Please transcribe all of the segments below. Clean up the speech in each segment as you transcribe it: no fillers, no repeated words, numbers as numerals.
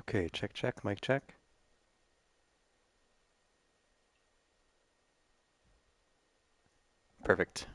Okay, check, check, mic check. Perfect.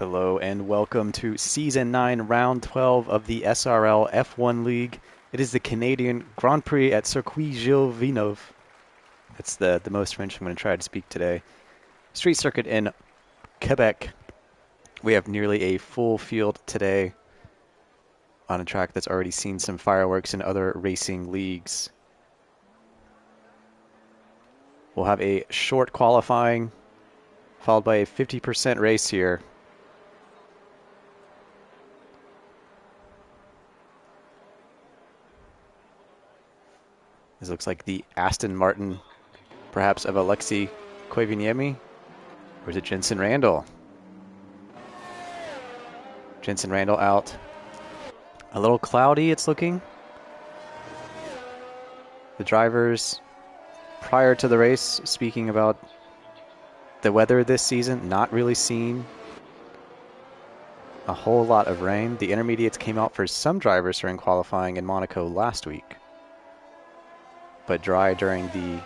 Hello and welcome to Season 9, Round 12 of the SRL F1 League. It is the Canadian Grand Prix at Circuit Gilles Villeneuve. That's the most French I'm going to try to speak today. Street circuit in Quebec. We have nearly a full field today on a track that's already seen some fireworks in other racing leagues. We'll have a short qualifying followed by a 50% race here. This looks like the Aston Martin, perhaps of Alexei Koivuniemi, or is it Jensen Randall? Jensen Randall out. A little cloudy, it's looking. The drivers, prior to the race, speaking about the weather this season, not really seen a whole lot of rain. The intermediates came out for some drivers during qualifying in Monaco last week, but dry during the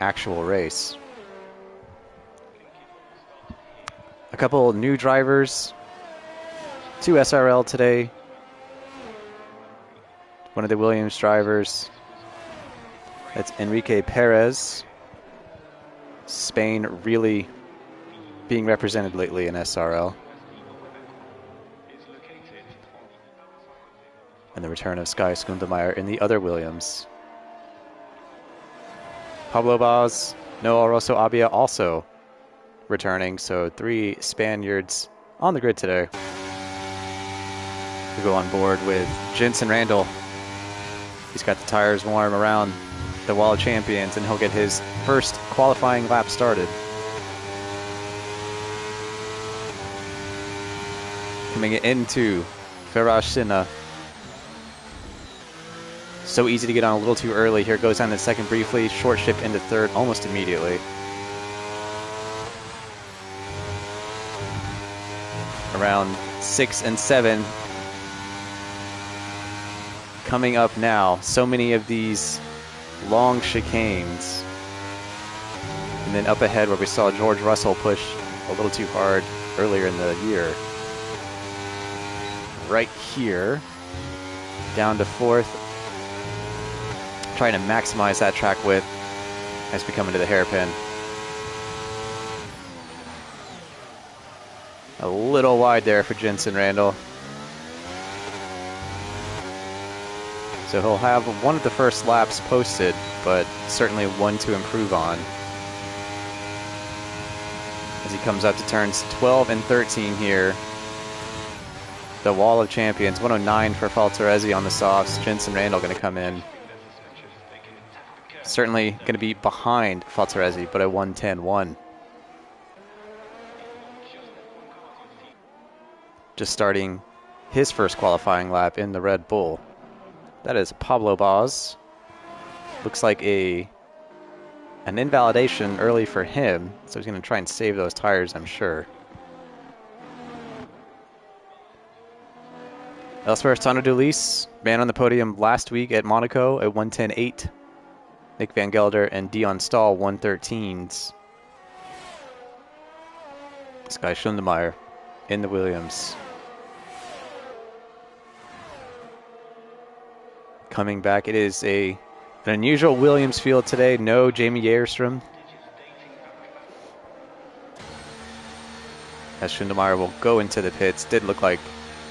actual race. A couple new drivers to SRL today. One of the Williams drivers, that's Enrique Perez. Spain really being represented lately in SRL. And the return of Sky Skundemeyer in the other Williams. Pablo Baz, Noah Rosso Abia also returning, so 3 Spaniards on the grid today. We go on board with Jensen Randall. He's got the tires warm around the Wall of Champions, and he'll get his first qualifying lap started. Coming into Ferracina. So easy to get on a little too early. Here goes down to second briefly, short shift into third almost immediately. Around 6 and 7 coming up now. So many of these long chicanes. And then up ahead where we saw George Russell push a little too hard earlier in the year. Right here, down to fourth. Trying to maximize that track width as we come into the hairpin. A little wide there for Jensen Randall. So he'll have one of the first laps posted, but certainly one to improve on. As he comes up to turns 12 and 13 here. The Wall of Champions, 109 for Faltorezzi on the softs. Jensen Randall going to come in. Certainly going to be behind Faltorezzi, but a 1:10.1. Just starting his first qualifying lap in the Red Bull. That is Pablo Baz. Looks like an invalidation early for him, so he's going to try and save those tires, I'm sure. Elsewhere, Tano Dulis, man on the podium last week at Monaco at 1:10.8. Niek van Gelder and Dion Stahl 1:13s. Sky Skundemeyer in the Williams. Coming back, it is an unusual Williams field today. No Jamie Yearstrom. As Skundemeyer will go into the pits. Did look like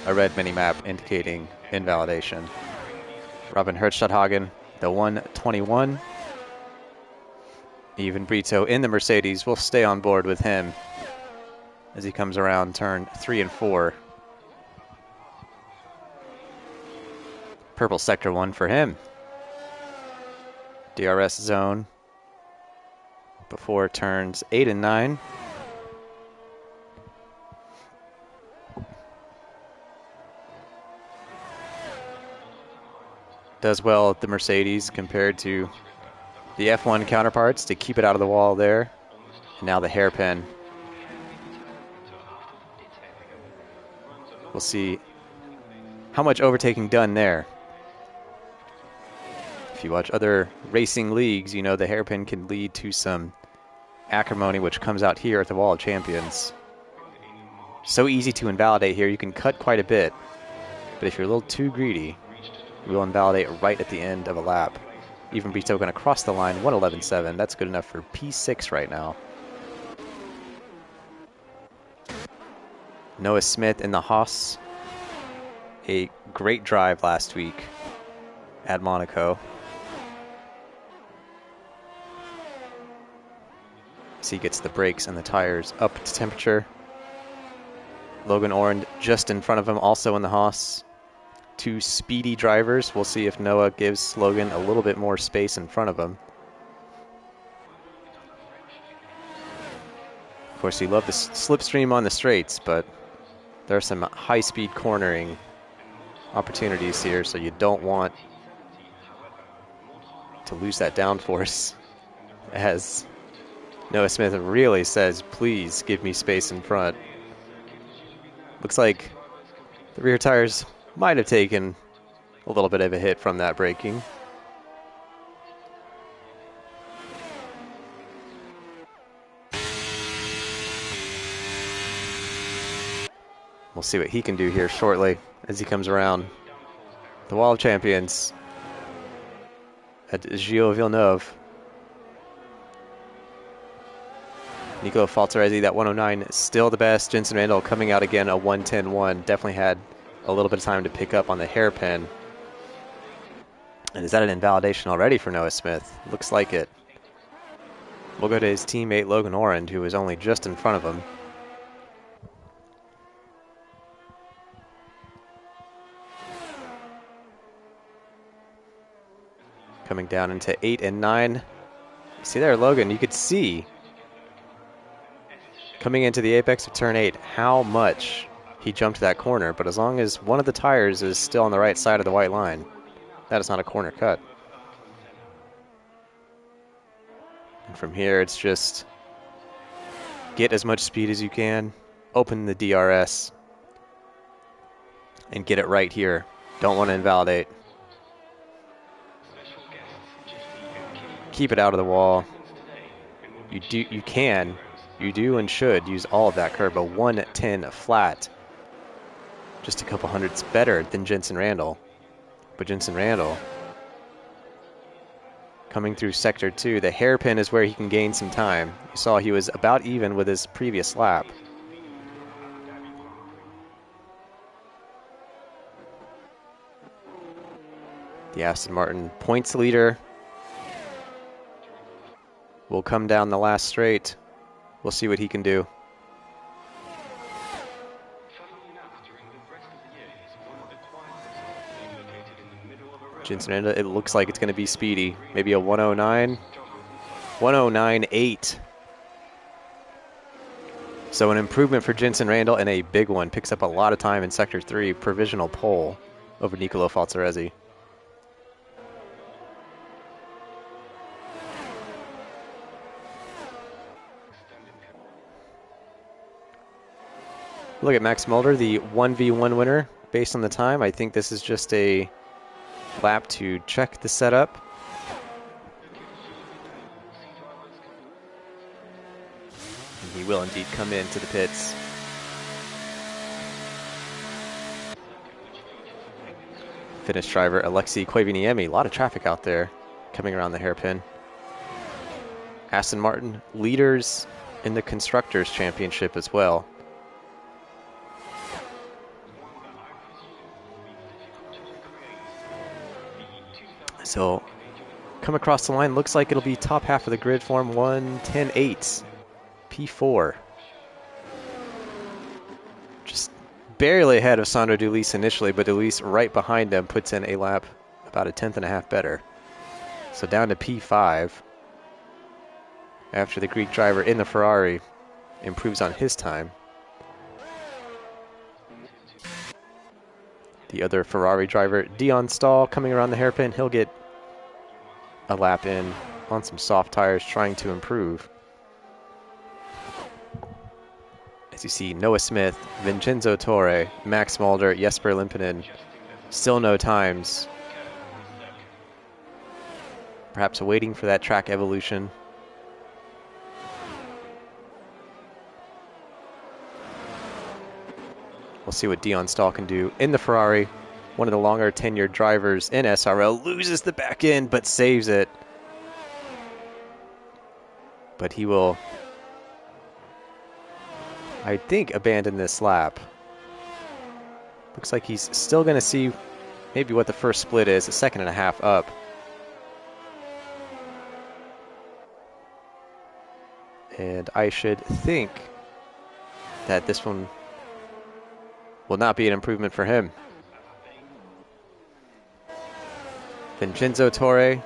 a red mini-map indicating invalidation. Robin Hertstadthagen, the 1:21. Even Brito in the Mercedes will stay on board with him as he comes around turn 3 and 4. Purple sector 1 for him. DRS zone before turns 8 and 9. Does well at the Mercedes compared to the F1 counterparts to keep it out of the wall there. And now the hairpin. We'll see how much overtaking done there. If you watch other racing leagues, you know the hairpin can lead to some acrimony, which comes out here at the Wall of Champions. So easy to invalidate here. You can cut quite a bit, but if you're a little too greedy, you will invalidate right at the end of a lap. Even Brito going to cross the line, 1:11.7. That's good enough for P6 right now. Noah Smith in the Haas. A great drive last week at Monaco. So he gets the brakes and the tires up to temperature. Logan Orend just in front of him, also in the Haas. Two speedy drivers. We'll see if Noah gives Logan a little bit more space in front of him. Of course, you love the slipstream on the straights, but there are some high-speed cornering opportunities here, so you don't want to lose that downforce, as Noah Smith really says, please give me space in front. Looks like the rear tires might have taken a little bit of a hit from that braking. We'll see what he can do here shortly as he comes around the Wall of Champions at Gilles Villeneuve. Nicola Falzaresi, that 109, still the best. Jensen Randall coming out again, a 110.1. Definitely had a little bit of time to pick up on the hairpin. And is that an invalidation already for Noah Smith? Looks like it. We'll go to his teammate Logan Orend, who was only just in front of him. Coming down into 8 and 9. See there, Logan, you could see coming into the apex of turn 8 how much he jumped that corner, but as long as one of the tires is still on the right side of the white line, that is not a corner cut. And from here, it's just get as much speed as you can, open the DRS, and get it right here. Don't want to invalidate. Keep it out of the wall. You do and should use all of that curb. A 110 flat, just a couple hundredths better than Jensen Randall. But Jensen Randall coming through sector 2, the hairpin is where he can gain some time. You saw he was about even with his previous lap. The Aston Martin points leader will come down the last straight. We'll see what he can do. Jensen Randall, it looks like it's going to be speedy. Maybe a 109, 109.8. So an improvement for Jensen Randall and a big one. Picks up a lot of time in sector 3, provisional pole over Nicola Falzaresi. Look at Max Mulder, the 1v1 winner based on the time. I think this is just a lap to check the setup. And he will indeed come into the pits. Finnish driver Aleksi Koivuniemi. A lot of traffic out there coming around the hairpin. Aston Martin leaders in the Constructors' Championship as well. So come across the line, looks like it'll be top half of the grid form, 110.8, P4. Just barely ahead of Sandro Dulis initially, but Dulis right behind him puts in a lap about a tenth and a half better. So down to P5 after the Greek driver in the Ferrari improves on his time. The other Ferrari driver, Dion Stahl, coming around the hairpin, he'll get a lap in on some soft tires, trying to improve. As you see, Noah Smith, Vincenzo Torre, Max Mulder, Jesper Limpinen, still no times. Perhaps waiting for that track evolution. We'll see what Dion Stahl can do in the Ferrari. One of the longer tenured drivers in SRL loses the back end, but saves it. But he will, I think, abandon this lap. Looks like he's still going to see maybe what the first split is, a second and a half up. And I should think that this one will not be an improvement for him. Vincenzo Torre.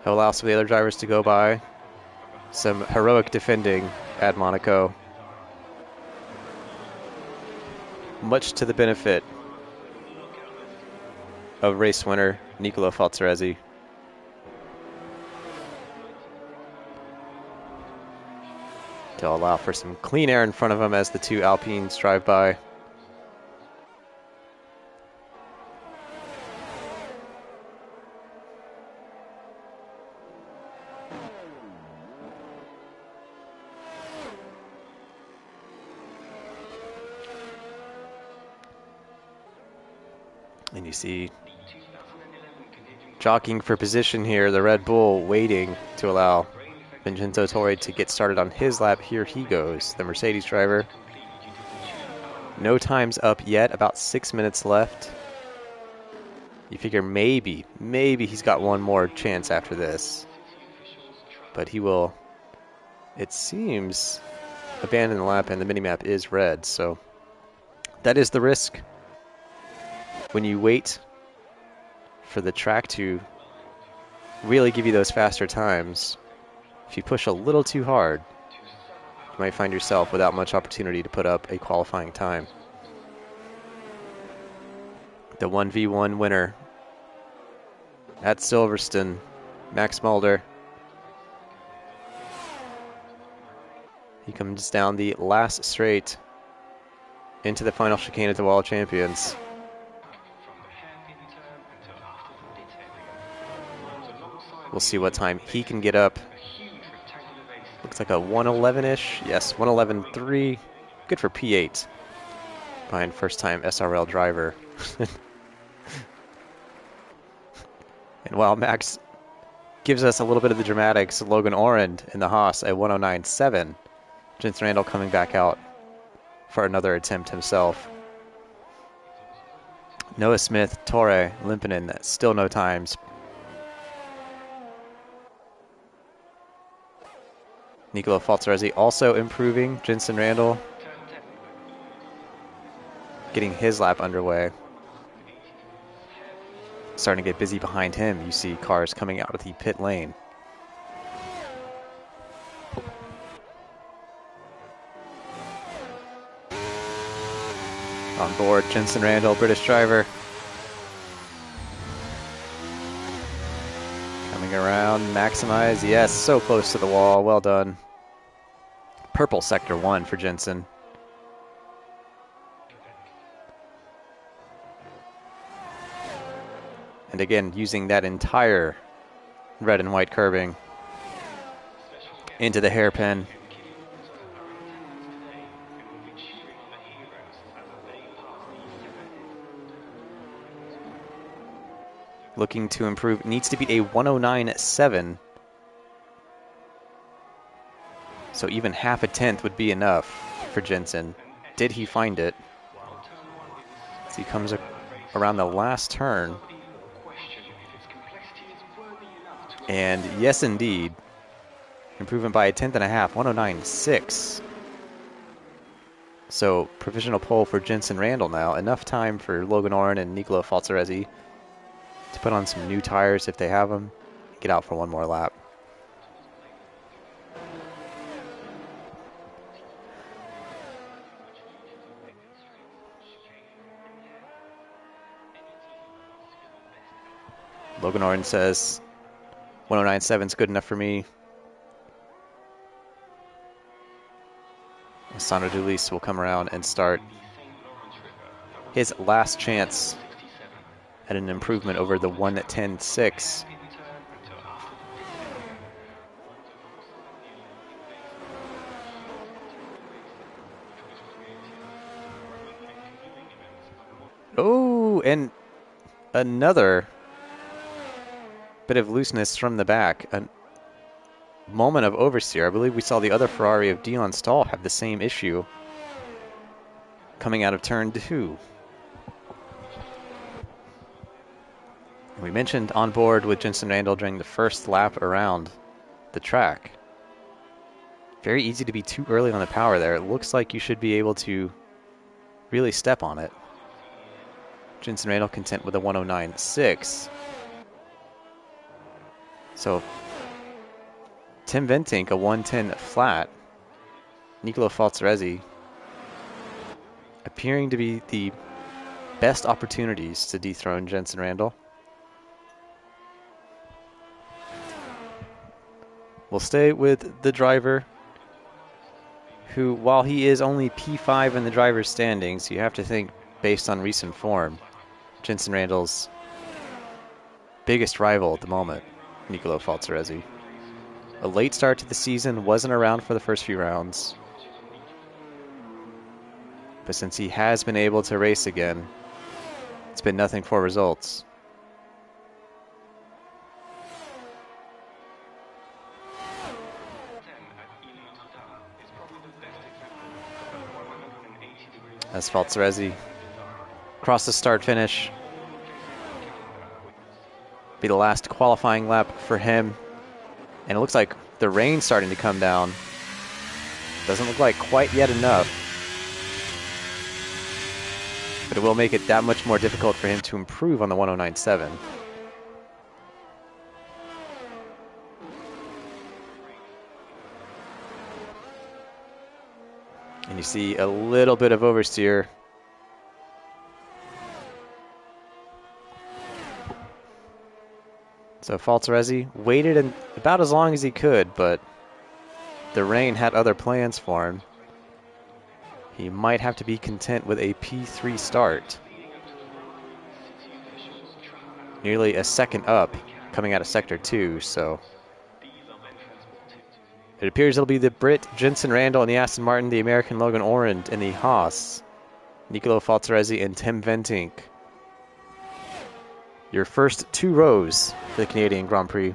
He'll allow some of the other drivers to go by. Some heroic defending at Monaco. Much to the benefit of race winner Nicolo Falzaresi. To allow for some clean air in front of him as the two Alpines drive by. And you see jockeying for position here, the Red Bull waiting to allow Vincenzo Torre to get started on his lap. Here he goes, the Mercedes driver. No time's up yet, about 6 minutes left. You figure maybe he's got one more chance after this. But he will, it seems, abandon the lap, and the minimap is red. So that is the risk when you wait for the track to really give you those faster times. If you push a little too hard, you might find yourself without much opportunity to put up a qualifying time. The 1v1 winner at Silverstone, Max Mulder. He comes down the last straight into the final chicane at the Wall of Champions. We'll see what time he can get up. Looks like a 1:11-ish. Yes, 1:11.3. Good for P8. Behind first-time SRL driver. And while Max gives us a little bit of the dramatics, Logan Orend in the Haas at 1:09.7. Jensen Randall coming back out for another attempt himself. Noah Smith, Torre, Limpinen, still no times. Nicolo Falzaresi also improving. Jensen Randall getting his lap underway. Starting to get busy behind him. You see cars coming out of the pit lane. On board, Jensen Randall, British driver. Coming around, maximize. Yes, so close to the wall. Well done. Purple sector 1 for Jensen. And again, using that entire red and white curbing into the hairpin. Looking to improve, needs to beat a 1:09.7. So even half a tenth would be enough for Jensen. Did he find it? As he comes around the last turn. And yes, indeed. Improvement by a tenth and a half, 1:09.6. So provisional pole for Jensen Randall now. Enough time for Logan Orend and Nicolo Falzaresi to put on some new tires if they have them. Get out for one more lap. Logan Orend says 1:09.7 is good enough for me. Sandro Dulis will come around and start his last chance at an improvement over the 1:10.6. Oh, and another bit of looseness from the back. A moment of oversteer. I believe we saw the other Ferrari of Dion Stahl have the same issue coming out of turn 2. We mentioned on board with Jensen Randall during the first lap around the track. Very easy to be too early on the power there. It looks like you should be able to really step on it. Jensen Randall content with a 109.6. So Tim Ventink, a 110 flat. Nicolo Falzaresi appearing to be the best opportunities to dethrone Jensen Randall. We'll stay with the driver who, while he is only P5 in the driver's standings, you have to think based on recent form, Jensen Randall's biggest rival at the moment, Nicolo Falzaresi. A late start to the season, wasn't around for the first few rounds. But since he has been able to race again, it's been nothing for results. As Falzaresi across the start finish. Be the last qualifying lap for him. And it looks like the rain's starting to come down. Doesn't look like quite yet enough. But it will make it that much more difficult for him to improve on the 109.7. And you see a little bit of oversteer. So Falzaresi waited about as long as he could, but the rain had other plans for him. He might have to be content with a P3 start. Nearly a second up coming out of Sector 2, so it appears it'll be the Brit Jensen Randall in the Aston Martin, the American Logan Orand in the Haas, Nicolo Falzaresi and Tim Ventink. Your first 2 rows for the Canadian Grand Prix.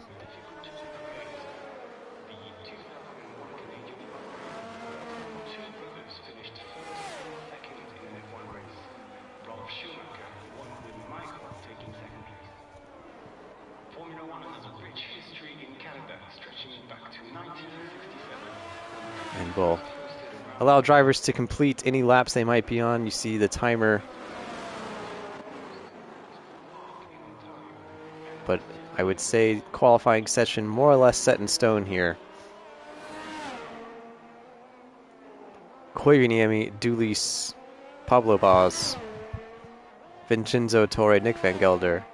And we'll allow drivers to complete any laps they might be on. You see the timer. But I would say qualifying session more or less set in stone here. Koivuniemi, Dulis, Pablo Baz, Vincenzo Torre, Nick van Gelder,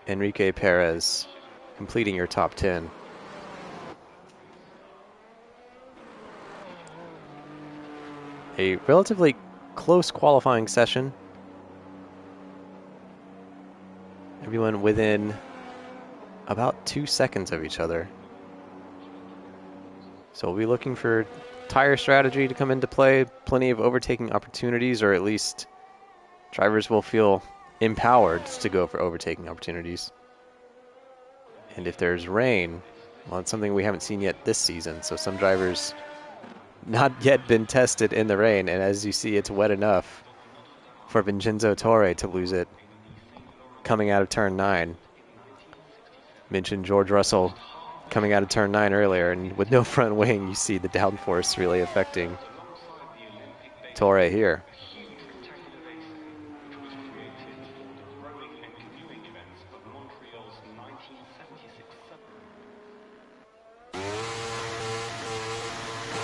Enrique Perez, completing your top 10. A relatively close qualifying session. Everyone within about 2 seconds of each other. So we'll be looking for tire strategy to come into play, plenty of overtaking opportunities, or at least drivers will feel empowered to go for overtaking opportunities. And if there's rain, well, it's something we haven't seen yet this season, so some drivers not yet been tested in the rain, and as you see, it's wet enough for Vincenzo Torre to lose it coming out of turn 9. Mentioned George Russell coming out of turn 9 earlier, and with no front wing, you see the downforce really affecting Torre here.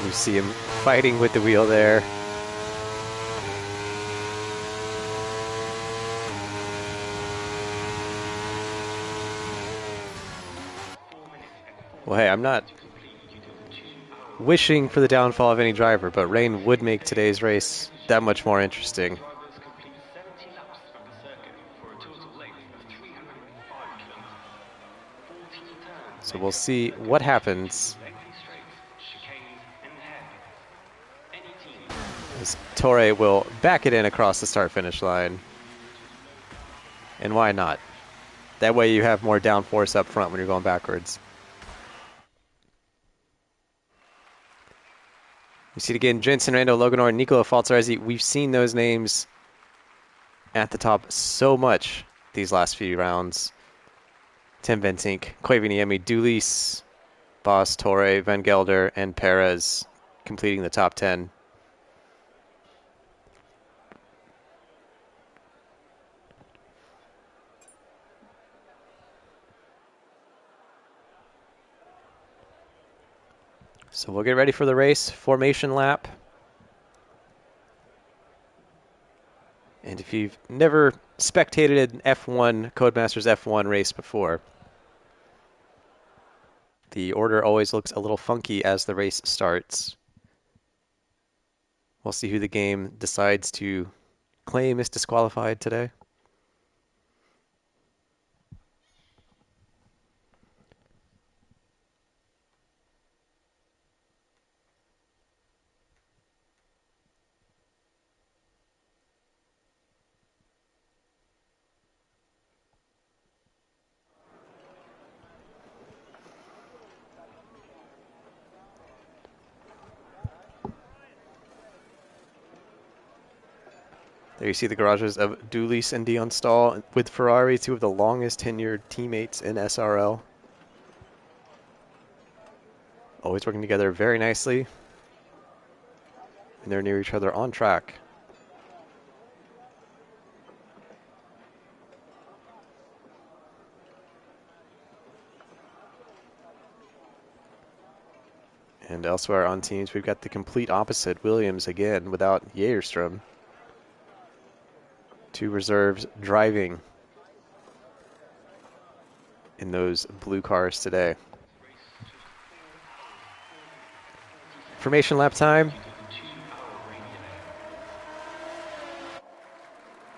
You see him fighting with the wheel there. Well, hey, I'm not wishing for the downfall of any driver, but rain would make today's race that much more interesting. So we'll see what happens as Torre will back it in across the start-finish line. And why not? That way you have more downforce up front when you're going backwards. You see it again, Jensen Rando, Logan Orr, Nicola Falzaresi. We've seen those names at the top so much these last few rounds. Tim Ventink, Koivuniemi, Dulis, Boss, Torre, Van Gelder, and Perez completing the top 10. So we'll get ready for the race, formation lap. And if you've never spectated an F1, Codemasters F1 race before, the order always looks a little funky as the race starts. We'll see who the game decides to claim is disqualified today. There you see the garages of Dulis and Dion Stahl with Ferrari, two of the longest tenured teammates in SRL. Always working together very nicely. And they're near each other on track. And elsewhere on teams, we've got the complete opposite. Williams again without Jägerström. Two reserves driving in those blue cars today. Formation lap time.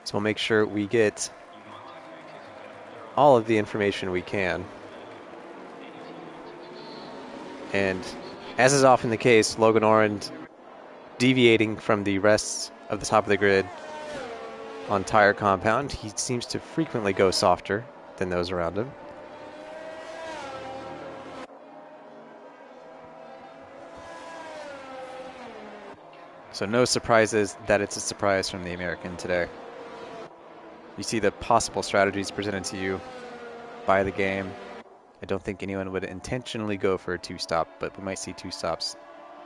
So we'll make sure we get all of the information we can. And as is often the case, Logan Orand deviating from the rest of the top of the grid on tire compound. He seems to frequently go softer than those around him. So no surprises that it's a surprise from the American today. You see the possible strategies presented to you by the game. I don't think anyone would intentionally go for a two-stop, but we might see two stops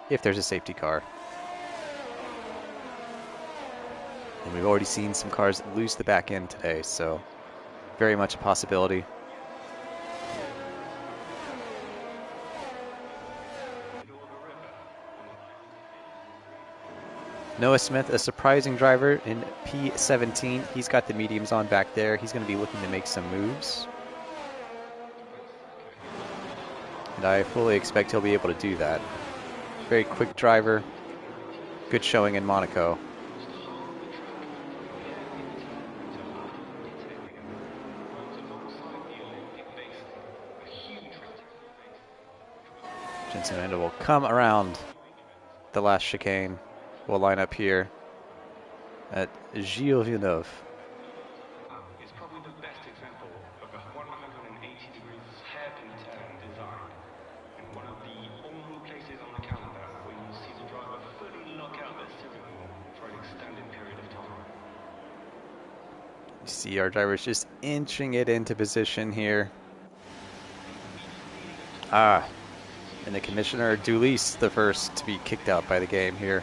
if there's a safety car. And we've already seen some cars lose the back end today, so very much a possibility. Noah Smith, a surprising driver in P17. He's got the mediums on back there. He's going to be looking to make some moves. And I fully expect he'll be able to do that. Very quick driver. Good showing in Monaco. Jensen Rando will come around the last chicane. We'll line up here at Gilles Villeneuve. It's probably the best example of a 180 degrees hairpin turn design, and one of the only places on the calendar where you see the driver fully lock out their steering wheel for an extended period of time. You see our driver's just inching it into position here. And the commissioner, Dulis, the first to be kicked out by the game here.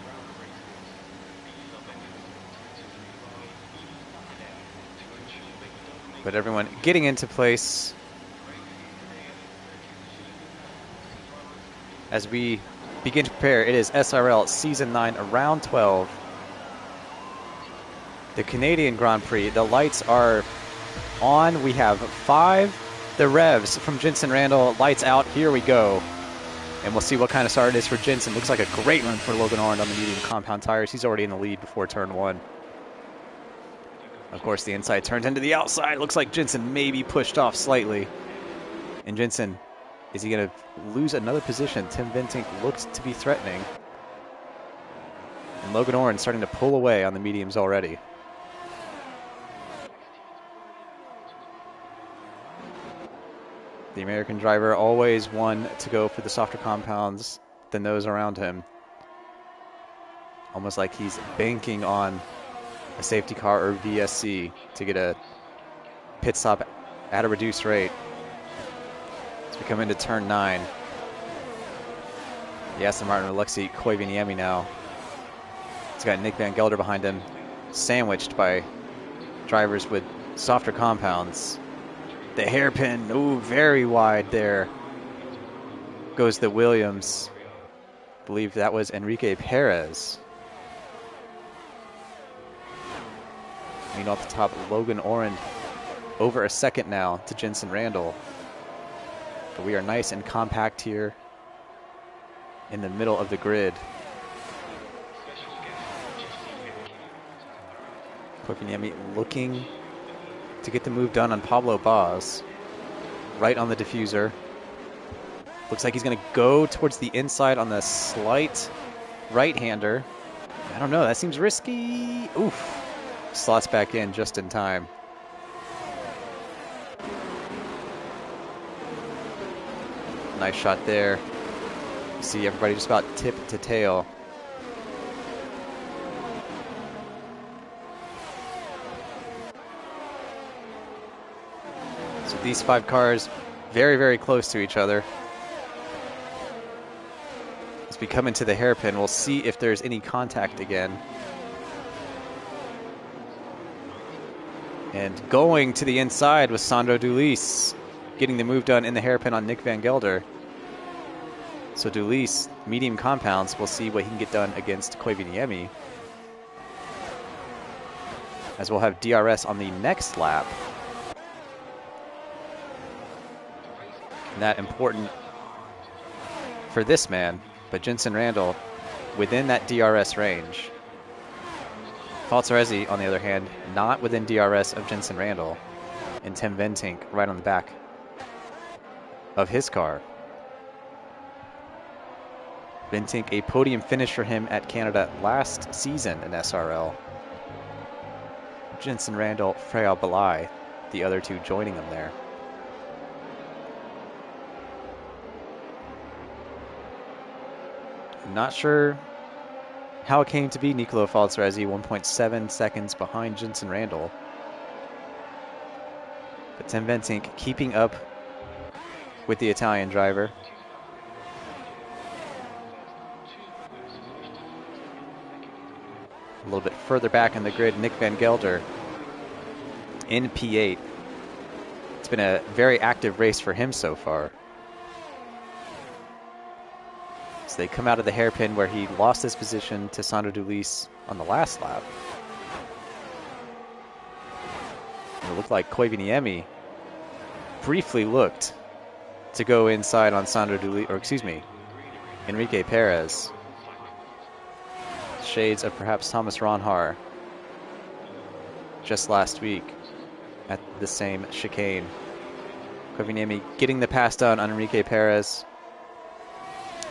But everyone getting into place as we begin to prepare. It is SRL Season 9, Round 12. The Canadian Grand Prix. The lights are on. We have 5. The revs from Jensen Randall. Lights out. Here we go. And we'll see what kind of start it is for Jensen. Looks like a great run for Logan Orand on the medium compound tires. He's already in the lead before turn 1. Of course, the inside turns into the outside. Looks like Jensen may be pushed off slightly. And Jensen, is he going to lose another position? Tim Ventink looked to be threatening. And Logan Orand starting to pull away on the mediums already. The American driver always one to go for the softer compounds than those around him. Almost like he's banking on a safety car or VSC to get a pit stop at a reduced rate. As we come into turn 9. The Aston Martin Alexei Koivuniemi now. He's got Niek van Gelder behind him, sandwiched by drivers with softer compounds. The hairpin, oh, very wide there. Goes the Williams. I believe that was Enrique Perez. Meanwhile, at the top, Logan Orand over a second now to Jensen Randall. But we are nice and compact here in the middle of the grid. Koivuniemi looking to get the move done on Pablo Baz. Right on the diffuser. Looks like he's going to go towards the inside on the slight right-hander. I don't know, that seems risky. Oof. Slots back in just in time. Nice shot there. You see everybody just about tip to tail. So these 5 cars very, very close to each other. As we come into the hairpin, we'll see if there's any contact again. And going to the inside was Sandro Dulis, getting the move done in the hairpin on Niek van Gelder. So Dulis, medium compounds, we'll see what he can get done against Koivuniemi. As we'll have DRS on the next lap. And that important for this man, but Jensen Randall within that DRS range. Falzaresi, on the other hand, not within DRS of Jensen Randall. And Tim Ventink right on the back of his car. Ventink, a podium finish for him at Canada last season in SRL. Jensen Randall, Freyal Belay, the other two joining him there. Not sure how it came to be Nicolo Falzaresi 1.7 seconds behind Jensen Randall. But Tim Ventink keeping up with the Italian driver. A little bit further back in the grid, Niek van Gelder in P8. It's been a very active race for him so far. So they come out of the hairpin where he lost his position to Sandro Dulis on the last lap. And it looked like Koivuniemi briefly looked to go inside on Sandro Dulis, or excuse me, Enrique Perez. Shades of perhaps Thomas Ronhar just last week at the same chicane. Koivuniemi getting the pass done on Enrique Perez.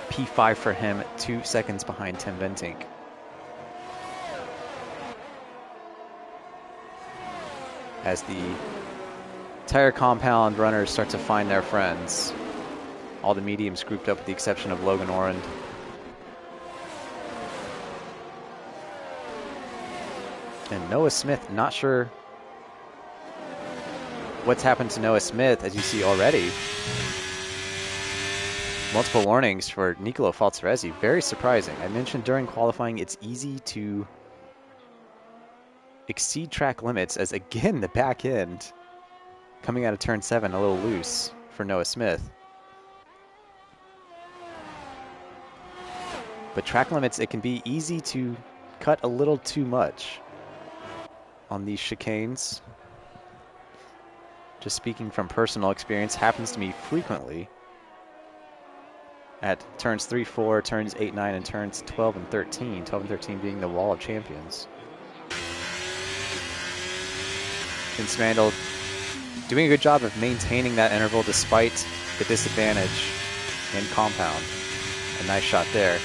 P5 for him, 2 seconds behind Tim Ventink. As the tire compound runners start to find their friends. All the mediums grouped up with the exception of Logan Orand. And Noah Smith, not sure what's happened to Noah Smith, as you see already. Multiple warnings for Nicolo Falzaresi. Very surprising. I mentioned during qualifying it's easy to exceed track limits, as again the back end coming out of turn 7 a little loose for Noah Smith. But track limits, it can be easy to cut a little too much on these chicanes. Just speaking from personal experience, happens to me frequently at turns 3, 4, turns 8, 9, and turns 12 and 13. 12 and 13 being the Wall of Champions. Vince Randall doing a good job of maintaining that interval despite the disadvantage in compound. A nice shot there.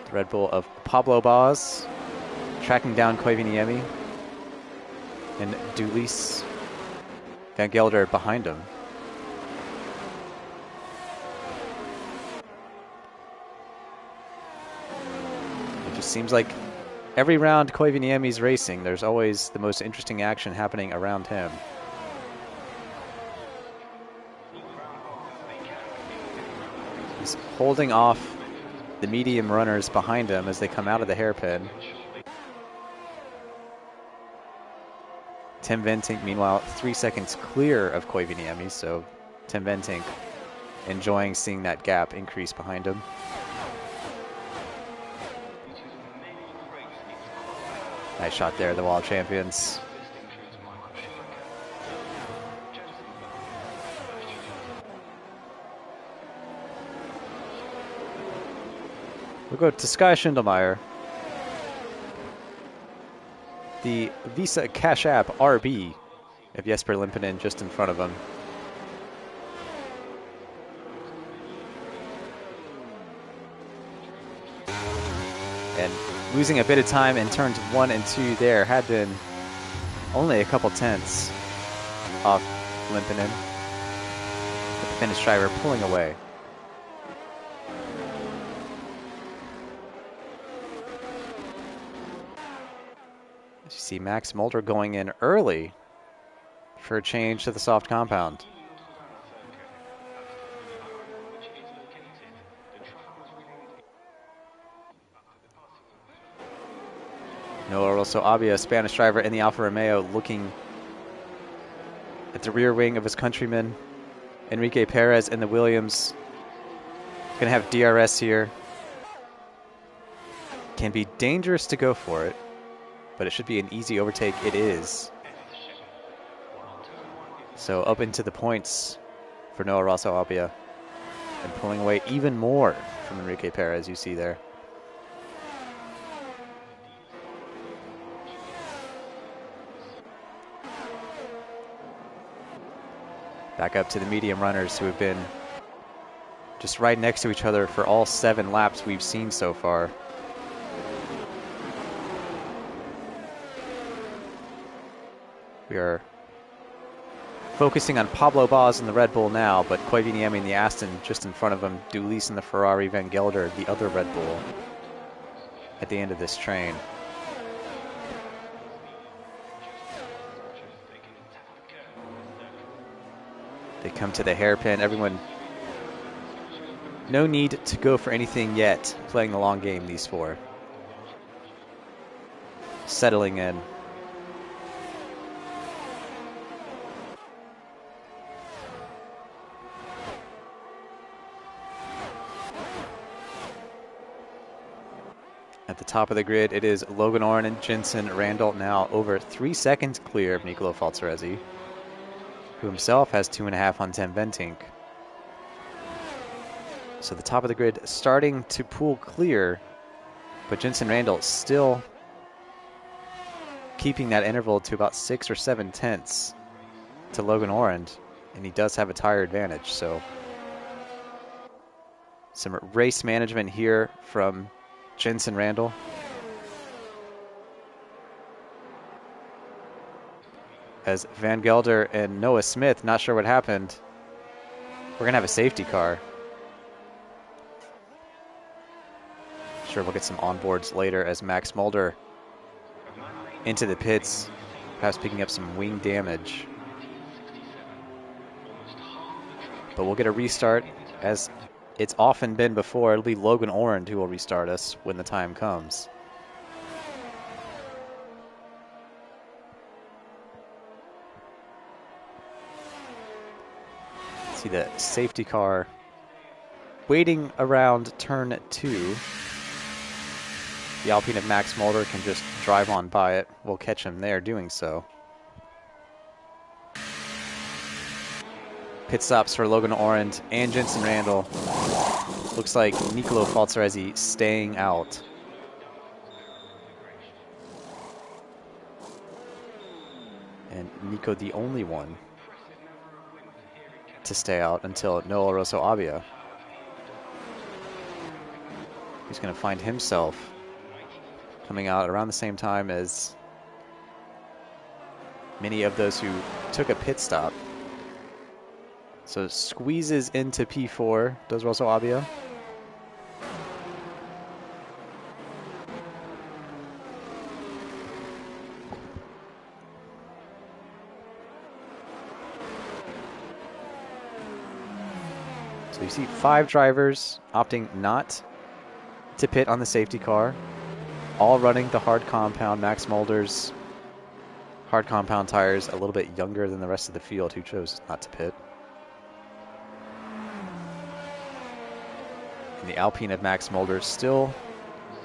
The Red Bull of Pablo Baz tracking down Koivuniemi. And Dulis, Van Gelder behind him. It just seems like every round Koivuniemi's racing, there's always the most interesting action happening around him. He's holding off the medium runners behind him as they come out of the hairpin. Tim Ventink, meanwhile, 3 seconds clear of Koivuniemi, so Tim Ventink enjoying seeing that gap increase behind him. Nice shot there, the World Champions. We'll go to Sky Schindelmeyer. The Visa Cash App RB of Jesper Limpinen just in front of him. And losing a bit of time in turns 1 and 2 there, had been only a couple tenths off Limpinen, with the Finnish driver pulling away. As you see Max Mulder going in early for a change to the soft compound. Noah Rosso Abia, Spanish driver in the Alfa Romeo, looking at the rear wing of his countryman. Enrique Perez in the Williams. Gonna have DRS here. Can be dangerous to go for it, but it should be an easy overtake. It is. So up into the points for Noah Rosso Abia, and pulling away even more from Enrique Perez, you see there. Back up to the medium runners who have been just right next to each other for all 7 laps we've seen so far. We are focusing on Pablo Baz in the Red Bull now, but Koivuniemi in the Aston just in front of him, Dulis in the Ferrari, Van Gelder, the other Red Bull, at the end of this train. They come to the hairpin. Everyone, no need to go for anything yet. Playing the long game, these 4. Settling in. At the top of the grid, it is Logan Oren and Jensen Randall, now over 3 seconds clear of Nicolo Falzaresi, who himself has 2.5 on Tim Ventink. So the top of the grid starting to pull clear, but Jensen Randall still keeping that interval to about 6 or 7 tenths to Logan Oren, and he does have a tire advantage. So some race management here from Jensen Randall. As Van Gelder and Noah Smith, not sure what happened. We're going to have a safety car. Sure, we'll get some onboards later as Max Mulder into the pits, perhaps picking up some wing damage. But we'll get a restart, as it's often been before. It'll be Logan Oren who will restart us when the time comes. See the safety car waiting around turn 2. The Alpine of Max Mulder can just drive on by it. We'll catch him there doing so. Pit stops for Logan Oren and Jensen Randall. Looks like Nicolo Falzaresi staying out. And Nico the only one to stay out until Noah Rosso Abia, who's going to find himself coming out around the same time as many of those who took a pit stop. So squeezes into P4, does Rosso Abia. So you see 5 drivers opting not to pit on the safety car, all running the hard compound. Max Mulder's hard compound tires, a little bit younger than the rest of the field who chose not to pit. And the Alpine of Max Mulder still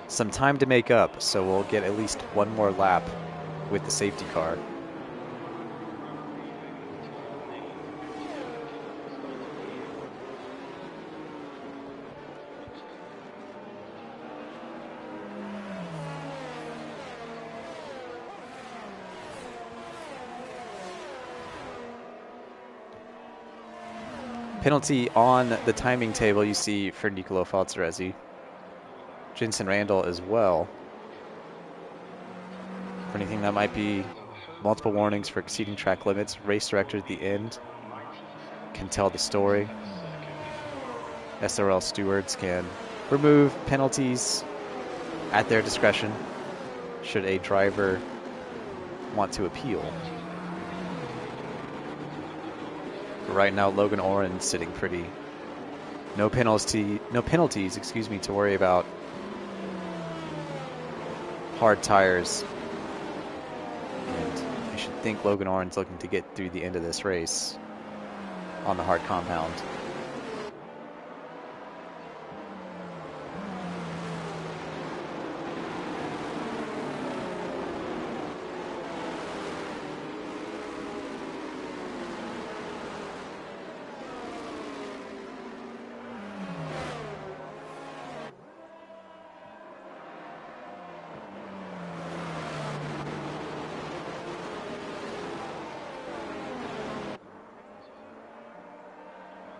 some time to make up, so we'll get at least one more lap with the safety car. Penalty on the timing table you see for Nicolo Falzaresi. Jensen Randall as well. For anything that might be multiple warnings for exceeding track limits, race director at the end can tell the story. SRL stewards can remove penalties at their discretion should a driver want to appeal. But right now, Logan Oren sitting pretty. No penalties, excuse me, to worry about. Hard tires. And I should think Logan Oren's looking to get through the end of this race on the hard compound.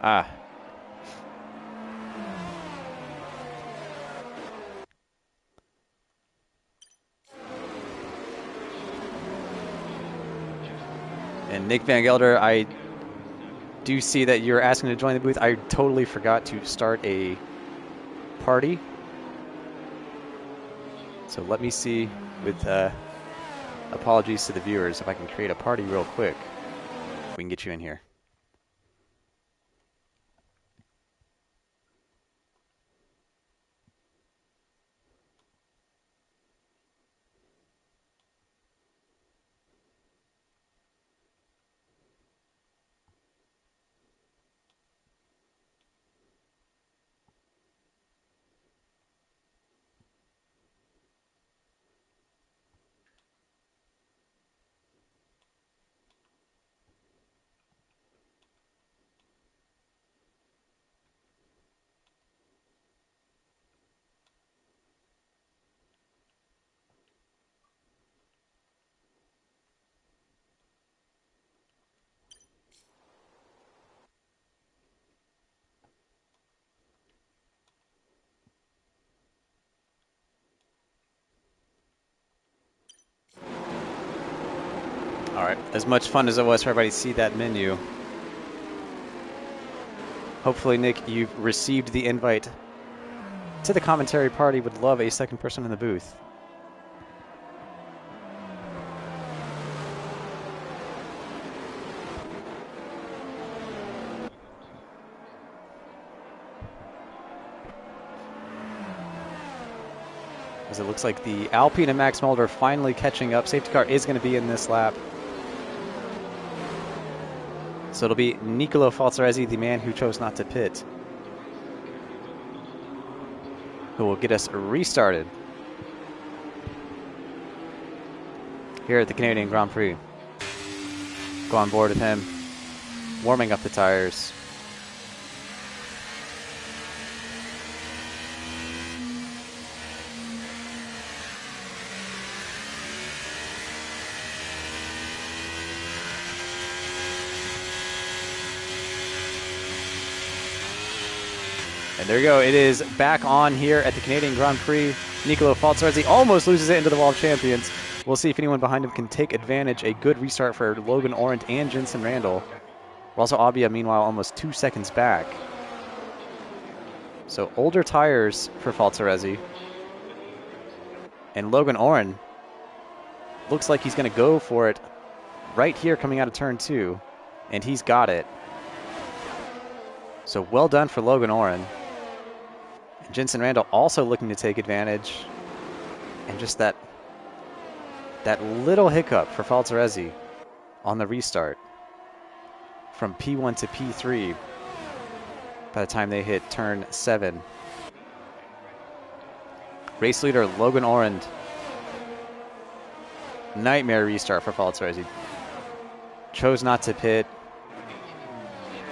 Ah. And Nick Van Gelder, I do see that you're asking to join the booth. I totally forgot to start a party. So let me see, with apologies to the viewers, if I can create a party real quick. We can get you in here. All right, as much fun as it was for everybody to see that menu. Hopefully, Nick, you've received the invite to the commentary party. Would love a second person in the booth. As it looks like the Alpine and Max Mulder finally catching up. Safety car is going to be in this lap. So it'll be Nicolo Falzaresi, the man who chose not to pit, who will get us restarted here at the Canadian Grand Prix. Go on board with him, warming up the tires. And there you go. It is back on here at the Canadian Grand Prix. Nicolo Falzaresi almost loses it into the wall of champions. We'll see if anyone behind him can take advantage. A good restart for Logan Orant and Jensen Randall. Also, Abia, meanwhile, almost 2 seconds back. So older tires for Falzaresi. And Logan Orant looks like he's going to go for it right here coming out of turn 2. And he's got it. So well done for Logan Orant. Jensen Randall also looking to take advantage. And just that little hiccup for Falzaresi on the restart from P1 to P3 by the time they hit turn 7. Race leader Logan Orant. Nightmare restart for Falzaresi. Chose not to pit,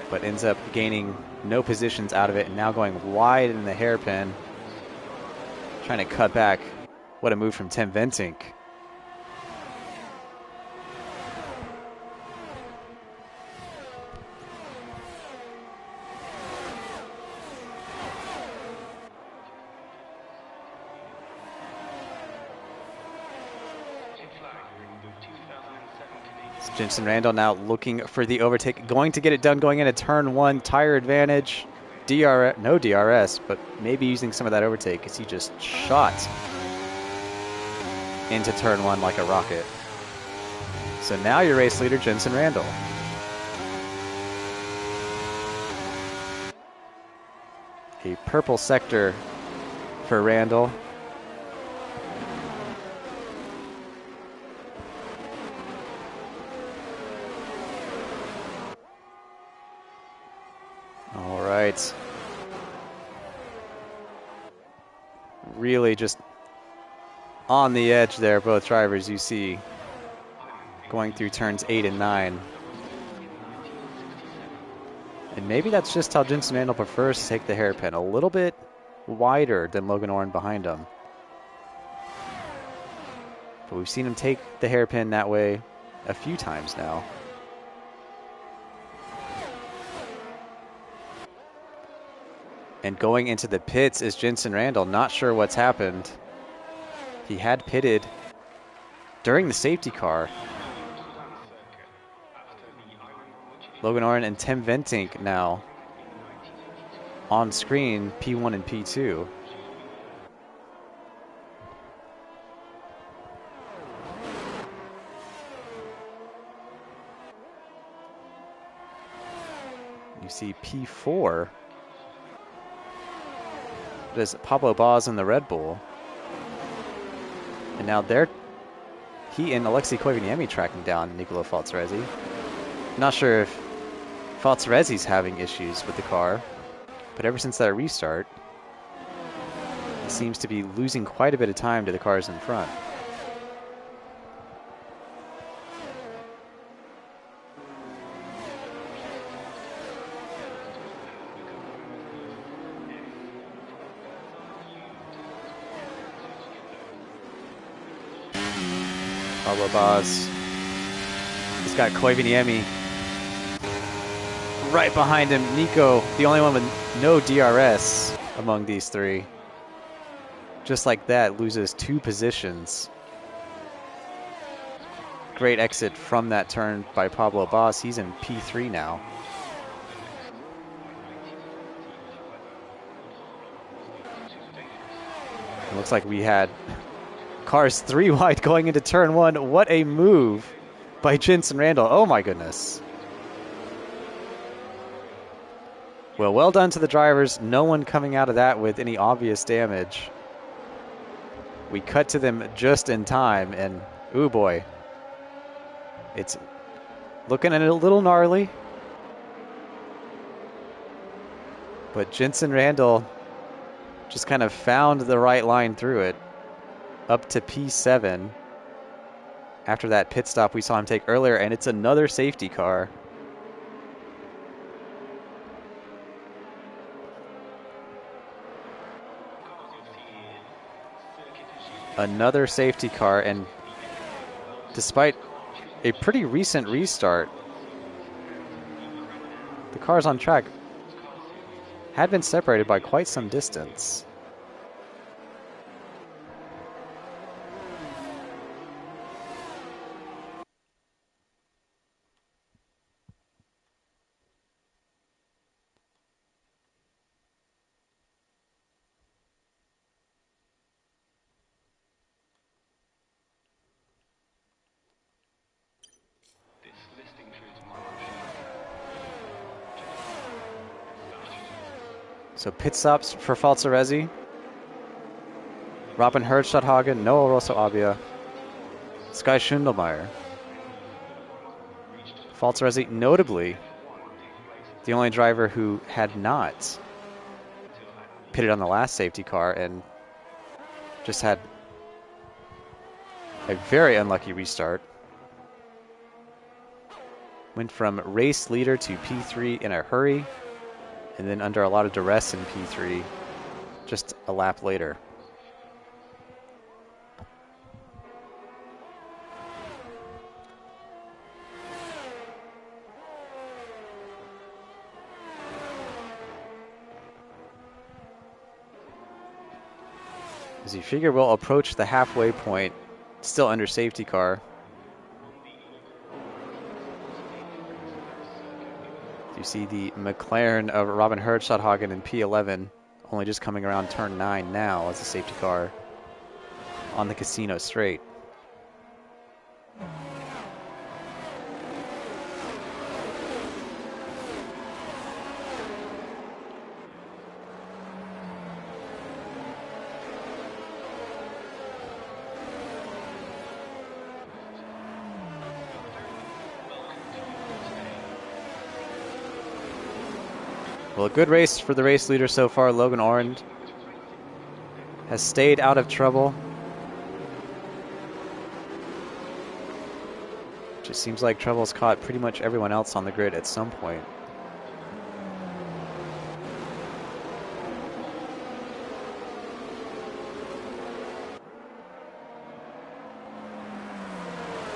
but ends up gaining no positions out of it and now going wide in the hairpin. Trying to cut back. What a move from Tim Ventink. Jensen Randall now looking for the overtake, going to get it done going into turn 1, tire advantage. No DRS, but maybe using some of that overtake as he just shot into turn 1 like a rocket. So now your race leader, Jensen Randall. A purple sector for Randall. Really just on the edge there, both drivers you see going through turns 8 and 9. And maybe that's just how Jensen Randall prefers to take the hairpin, a little bit wider than Logan Orant behind him. But we've seen him take the hairpin that way a few times now. And going into the pits is Jensen Randall. Not sure what's happened. He had pitted during the safety car. Logan Orant and Tim Ventink now on screen, P1 and P2. You see P4. Is Pablo Baz in the Red Bull. And now he and Alexei Koivuniemi tracking down Nicolo Falzaresi. Not sure if Falzaresi's having issues with the car, but ever since that restart, he seems to be losing quite a bit of time to the cars in front. Pablo Baz. He's got Koivuniemi right behind him. Nico, the only one with no DRS among these three. Just like that, loses 2 positions. Great exit from that turn by Pablo Baz. He's in P3 now. It looks like we had cars 3 wide going into turn 1. What a move by Jensen Randall. Oh my goodness. Well done to the drivers. No one coming out of that with any obvious damage. We cut to them just in time, and ooh boy. It's looking a little gnarly. But Jensen Randall just kind of found the right line through it. Up to P7 after that pit stop we saw him take earlier, and it's another safety car. Another safety car, and despite a pretty recent restart, the cars on track had been separated by quite some distance. So pit stops for Falzaresi, Robin Herstadhagen, Noah Rosso Abia, Sky Schindelmeyer. Falzaresi, notably, the only driver who had not pitted on the last safety car and just had a very unlucky restart. Went from race leader to P3 in a hurry, and then under a lot of duress in P3 just a lap later. As you figure we'll approach the halfway point, still under safety car. You see the McLaren of Robin Herstadhagen in P11, only just coming around turn 9 now as a safety car on the Casino straight. Well, a good race for the race leader so far. Logan Ornd has stayed out of trouble. Just seems like trouble's caught pretty much everyone else on the grid at some point.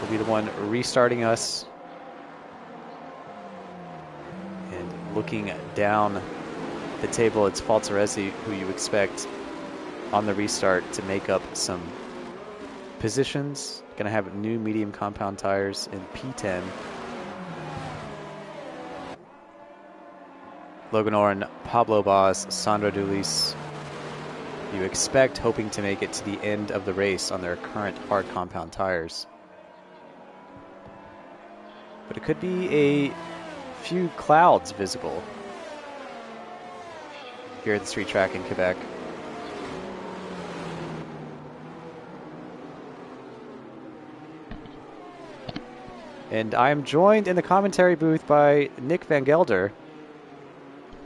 Will be the one restarting us. Looking down the table, it's Falzaresi, who you expect on the restart to make up some positions. Going to have new medium compound tires in P10. Logan Orn, Pablo Baz, Sandro Dulis, you expect hoping to make it to the end of the race on their current hard compound tires. But it could be a few clouds visible here at the street track in Quebec. And I am joined in the commentary booth by Niek van Gelder.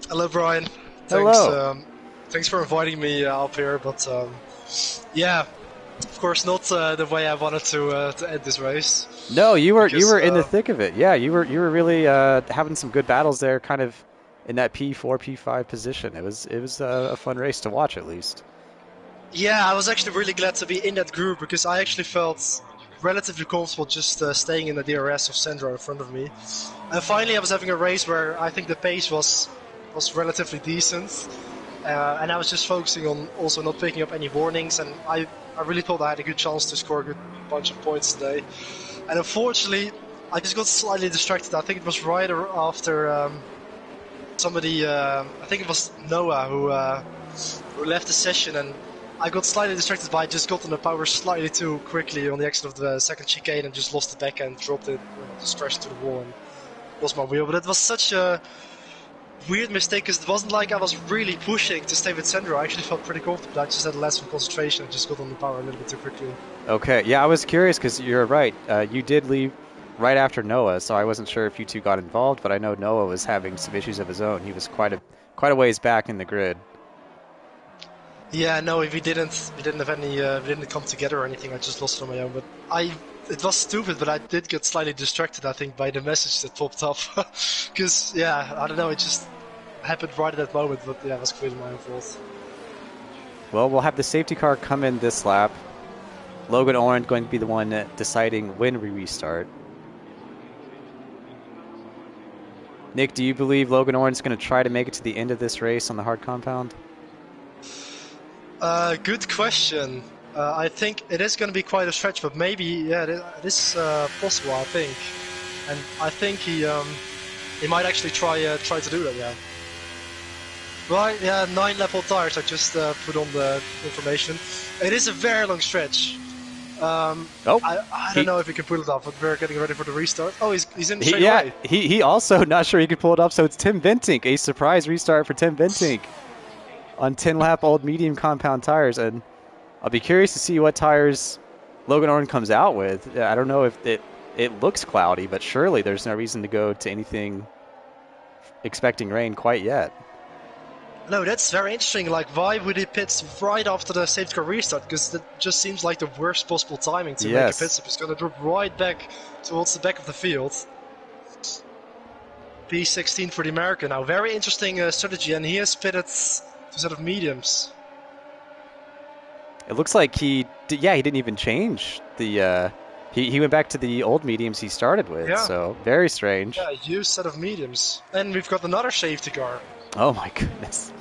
Hello, Bryan. Hello. Thanks for inviting me up here, but yeah, of course not the way I wanted to end this race. No, you were in the thick of it. Yeah, you were really having some good battles there, kind of in that P4, P5 position. It was a fun race to watch, at least. Yeah, I was actually really glad to be in that group because I actually felt relatively comfortable just staying in the DRS of Sandro in front of me. And finally, I was having a race where I think the pace was relatively decent, and I was just focusing on also not picking up any warnings, and I really thought I had a good chance to score a good bunch of points today. And unfortunately, I just got slightly distracted. I think it was right after somebody, I think it was Noah who left the session, and I got slightly distracted by just got on the power slightly too quickly on the exit of the second chicane and just lost the back end, dropped it, just crashed to the wall and lost my wheel. But it was such a weird mistake because it wasn't like I was really pushing to stay with Sandro. I actually felt pretty comfortable. I just had less of concentration and just got on the power a little bit too quickly. Okay, yeah, I was curious because you're right. You did leave right after Noah, so I wasn't sure if you two got involved, but I know Noah was having some issues of his own. He was quite a ways back in the grid. Yeah, no, we didn't have any, we didn't come together or anything. I just lost it on my own. But it was stupid, but I did get slightly distracted, I think, by the message that popped up. Because, yeah, I don't know, it just happened right at that moment, but yeah, it was clearly my own fault. Well, we'll have the safety car come in this lap. Logan Ornd going to be the one deciding when we restart. Nick, do you believe Logan Ornd's going to try to make it to the end of this race on the hard compound? Good question. I think it is going to be quite a stretch, but maybe, yeah, it is possible, I think. And I think he might actually try to do that, yeah. Right, yeah, 9 level tires, I just put on the information. It is a very long stretch. I don't know if he can pull it off, but we're getting ready for the restart. Oh, he's in the straight away. He also not sure he can pull it off, so it's Tim Ventink, a surprise restart for Tim Ventink. on 10-lap-old medium compound tires, and I'll be curious to see what tires Logan Oren comes out with. I don't know if it looks cloudy, but surely there's no reason to go to anything expecting rain quite yet. No, that's very interesting. Like, why would he pit right after the safety car restart? Because that just seems like the worst possible timing to make a pit stop. He's going to drop right back towards the back of the field. P16 for the American now. Very interesting strategy, and he has pitted to sort of mediums. It looks like he didn't even change the. He went back to the old mediums he started with. So very strange. Yeah, used set of mediums, and we've got another safety car. Oh my goodness.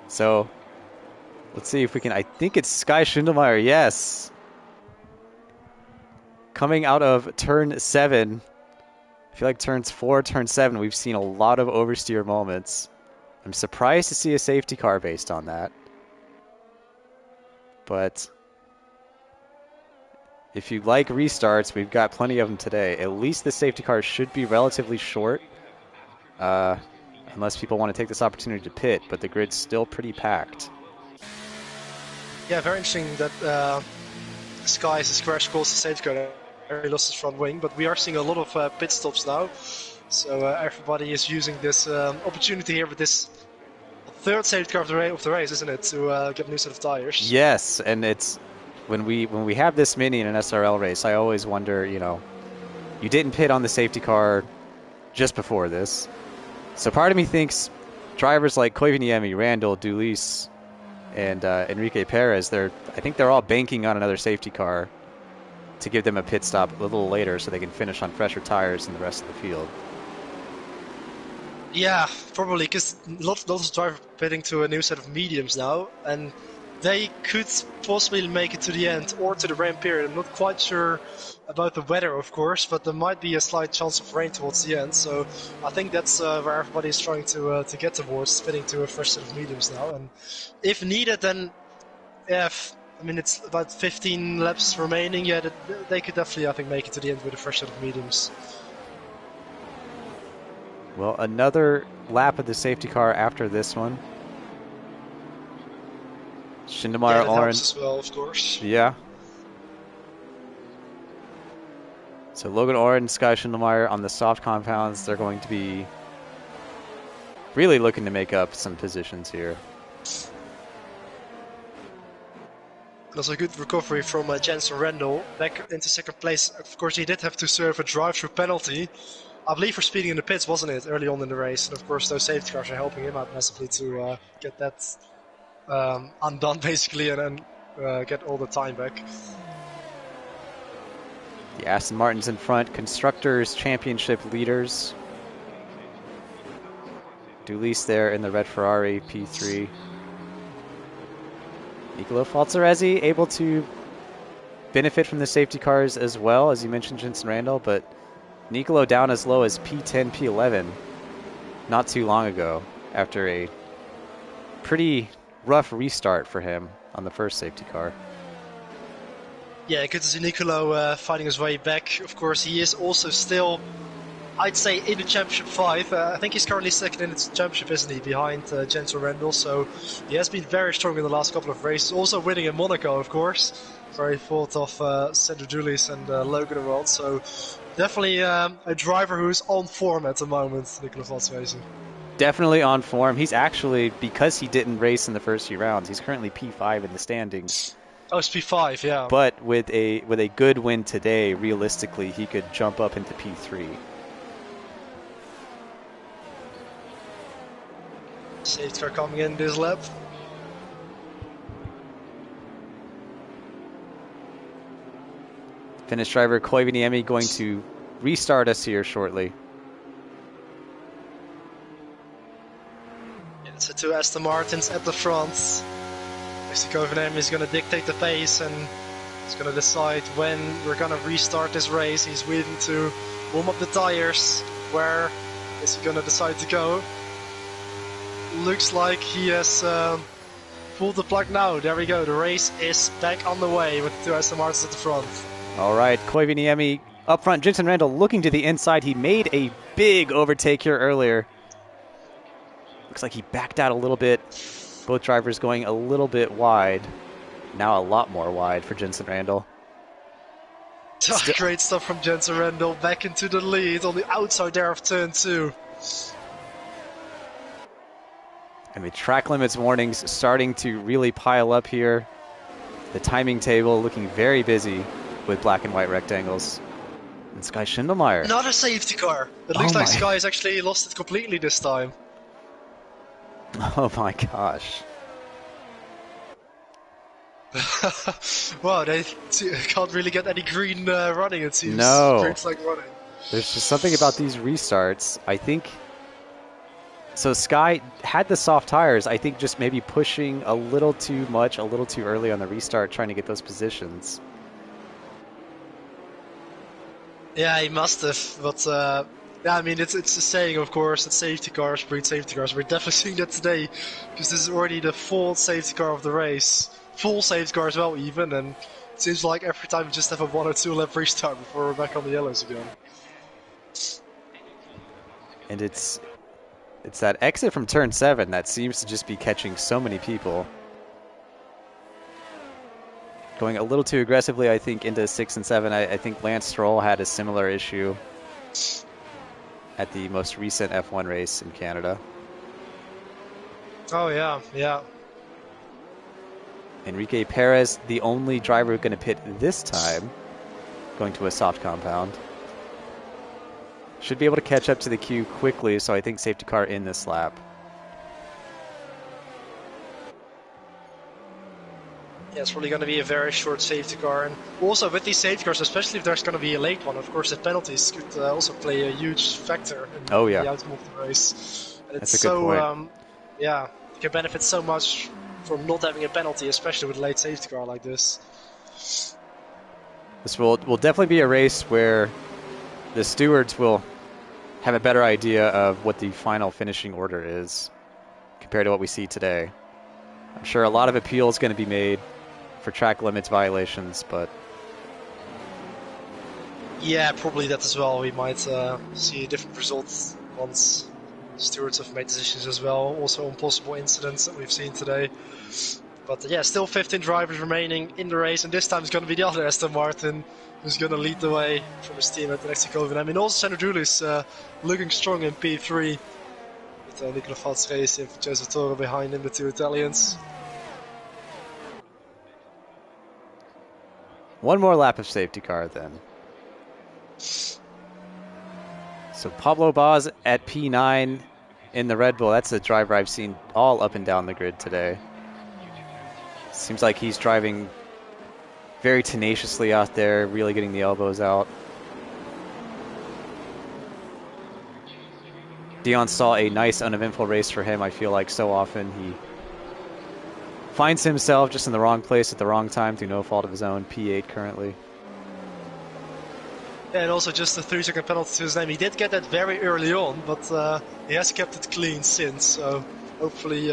So, let's see if we can. I think it's Sky Schindelmeyer. Yes. Coming out of turn 7. I feel like turns 4, turn 7, we've seen a lot of oversteer moments. I'm surprised to see a safety car based on that. But if you like restarts, we've got plenty of them today. At least the safety cars should be relatively short. Unless people want to take this opportunity to pit, but the grid's still pretty packed. Yeah, very interesting that Sky is a crash course to safety car. He lost his front wing, but we are seeing a lot of pit stops now. So everybody is using this opportunity here with this third safety car of the race, isn't it, to get a new set of tires? Yes, and it's when we have this many in an SRL race, I always wonder, you didn't pit on the safety car just before this. So part of me thinks drivers like Koivuniemi, Randall, Dulis, and Enrique Perez, I think they're all banking on another safety car to give them a pit stop a little later so they can finish on fresher tires than the rest of the field. Yeah, probably, because lots of drivers are pitting to a new set of mediums now, and they could possibly make it to the end or to the rain period. I'm not quite sure about the weather, of course, but there might be a slight chance of rain towards the end. So I think that's where everybody is trying to get towards, pitting to a fresh set of mediums now. And if needed, then it's about 15 laps remaining. Yeah, they could definitely, I think, make it to the end with a fresh set of mediums. Well, another lap of the safety car after this one. Schindelmeyer, Oren as well, of course. Yeah. So Logan Oren, Sky Schindelmeyer on the soft compounds, they're going to be really looking to make up some positions here. That's a good recovery from Jensen Randall back into second place. Of course, he did have to serve a drive-through penalty, I believe, for speeding in the pits, wasn't it, early on in the race? And of course, those safety cars are helping him out massively to get that undone, basically, and then get all the time back. The Aston Martin's in front, Constructors Championship leaders. Dulis there in the red Ferrari, P3. Nicolo Falzaresi able to benefit from the safety cars as well, as you mentioned, Jensen Randall, but Nicolo down as low as P10, P11 not too long ago after a pretty rough restart for him on the first safety car. Yeah, good to see Nicolo fighting his way back. Of course, he is also still, I'd say, in the Championship 5. I think he's currently second in the Championship, isn't he, behind Jensen Randall. So he has been very strong in the last couple of races. Also winning in Monaco, of course. Very thought of Sandro Dulis and Logan Oren. So definitely a driver who's on form at the moment, Nicolo Falzaresi. Definitely on form. He's actually, because he didn't race in the first few rounds, he's currently P5 in the standings. Oh, it's P5, yeah. But with a good win today, realistically, he could jump up into P3. Safety car coming in this lap. Finnish driver Koivuniemi going to restart us here shortly. It's the two Aston Martins at the front. Mr. Koivuniemi is going to dictate the pace and he's going to decide when we're going to restart this race. He's waiting to warm up the tires. Where is he going to decide to go? Looks like he has pulled the plug now. There we go. The race is back on the way with the two Aston Martins at the front. All right, Koivuniemi up front. Jensen Randall looking to the inside. He made a big overtake here earlier. Looks like he backed out a little bit. Both drivers going a little bit wide. Now a lot more wide for Jensen Randall. Great stuff from Jensen Randall, back into the lead on the outside there of turn 2. And the track limits warnings starting to really pile up here. The timing table looking very busy with black and white rectangles. And Sky Schindelmeyer. Not a safety car. It looks like Sky has actually lost it completely this time. Oh my gosh. Wow, they can't really get any green running, it seems. No. Green's like running. There's just something about these restarts. I think... So Sky had the soft tires. I think just maybe pushing a little too much, a little too early on the restart, trying to get those positions. Yeah, he must have. But yeah, I mean, it's a saying, of course, that safety cars breed safety cars. We're definitely seeing that today, because this is already the fourth safety car of the race. Full safety car as well, even. And it seems like every time we just have a 1 or 2 lap restart before we're back on the yellows again. And it's that exit from turn 7 that seems to just be catching so many people. Going a little too aggressively, I think, into 6 and 7. I think Lance Stroll had a similar issue at the most recent F1 race in Canada. Oh, yeah, yeah. Enrique Perez, the only driver going to pit this time, going to a soft compound. Should be able to catch up to the queue quickly, so I think safety car in this lap. Yeah, it's probably going to be a very short safety car. And also with these safety cars, especially if there's going to be a late one, of course the penalties could also play a huge factor in the outcome of the race. And that's a good point. Yeah, you can benefit so much from not having a penalty, especially with a late safety car like this. This will definitely be a race where the stewards will have a better idea of what the final finishing order is compared to what we see today. I'm sure a lot of appeal is going to be made for track limits violations, but... Yeah, probably that as well. We might see a different result once stewards have made decisions as well, also on possible incidents that we've seen today. But yeah, still 15 drivers remaining in the race, and this time it's going to be the other Aston Martin who's going to lead the way from his team at the next COVID. I mean, also Sandro Julis looking strong in P3 with Nicola Fats racing and Joseph Toro behind him, the 2 Italians. One more lap of safety car then. So Pablo Baz at P9 in the Red Bull. That's a driver I've seen all up and down the grid today. Seems like he's driving very tenaciously out there, really getting the elbows out. Dion saw a nice uneventful race for him. I feel like so often he finds himself just in the wrong place at the wrong time through no fault of his own. P8 currently. Yeah, and also just a 3-second penalty to his name. He did get that very early on, but he has kept it clean since. So hopefully he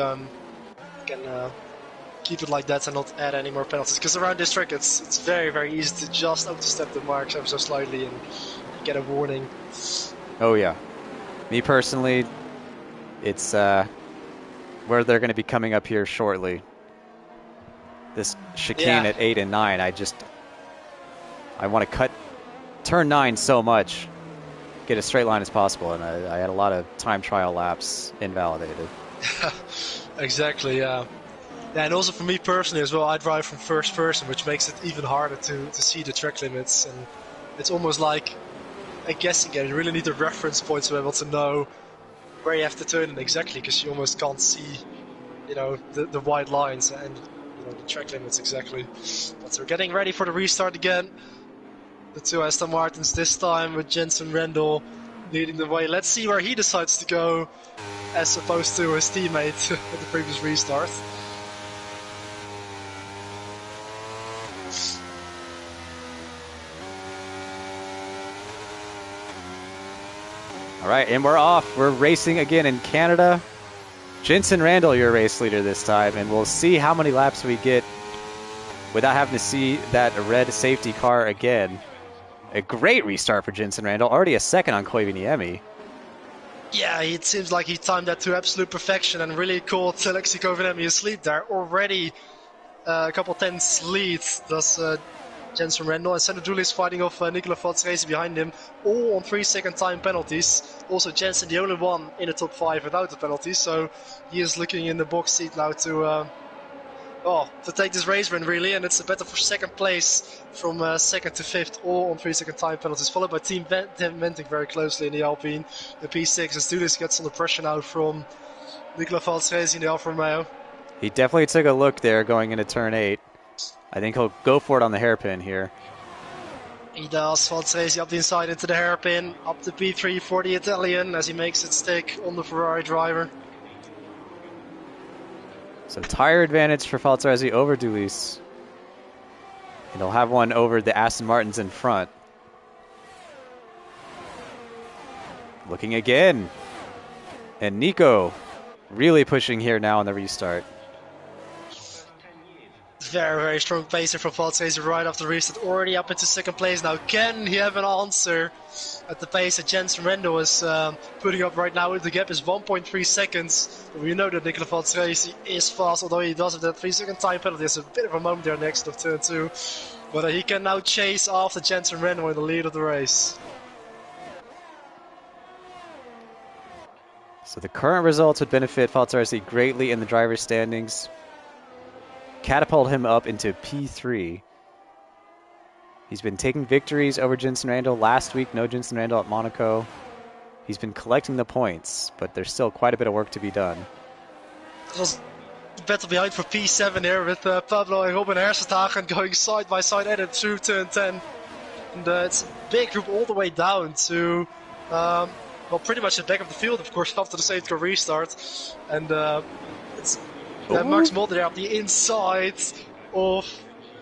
can keep it like that and not add any more penalties. Because around this track, it's very, very easy to just overstep the marks ever so slightly and get a warning. Oh yeah. Me personally, it's where they're going to be coming up here shortly. This chicane at 8 and 9, I want to cut turn 9 so much, get as straight line as possible, and I had a lot of time trial laps invalidated. Exactly, yeah. Yeah, and also for me personally as well, I drive from first person, which makes it even harder to see the track limits, and it's almost like a guessing game. You really need a reference point to be able to know where you have to turn in exactly, because you almost can't see, the white lines and the track limits exactly. But we're getting ready for the restart again. The 2 Aston Martins this time with Jensen Randall leading the way. Let's see where he decides to go as opposed to his teammate at the previous restart. All right, and we're off. We're racing again in Canada. Jensen Randall, your race leader this time, and we'll see how many laps we get without having to see that red safety car again. A great restart for Jensen Randall. Already a second on Koivuniemi. Yeah, it seems like he timed that to absolute perfection and really caught Alexei Kovenemi asleep there. Already a couple tenths lead does Jensen Randall, and Sandro Dooley is fighting off Nicola Valtresi behind him, all on 3-second time penalties. Also Jensen the only one in the top 5 without the penalties, so he is looking in the box seat now to take this race win really, and it's a battle for second place from 2nd to 5th, all on 3-second time penalties, followed by Team Venting very closely in the Alpine. The P6 as Dooley gets under pressure now from Nicola Valtresi in the Alfa Romeo. He definitely took a look there going into turn 8. I think he'll go for it on the hairpin here. He does. Valtresi up the inside into the hairpin, up to P3 for the Italian as he makes it stick on the Ferrari driver. So tire advantage for Valtresi over Dulis. And he'll have one over the Aston Martins in front. Looking again. And Nico really pushing here now on the restart. Very, very strong pacer from Valtresi right after the restart, already up into second place now. Can he have an answer at the pace that Jensen Randall is putting up right now? The gap is 1.3 seconds. But we know that Nicola Valtresi is fast, although he does have that 3-second time penalty. There's a bit of a moment there next to turn 2. But he can now chase after Jensen Randall in the lead of the race. So the current results would benefit Valtresi greatly in the driver's standings. Catapult him up into P3. He's been taking victories over Jensen Randall. Last week, no Jensen Randall at Monaco. He's been collecting the points, but there's still quite a bit of work to be done. It was a battle behind for P7 here with Pablo and Robin Hersenhagen going side by side at it through turn 10. And it's a big group all the way down to, pretty much the back of the field, of course, after the safety car restart. And it's Max Mulder there up the inside of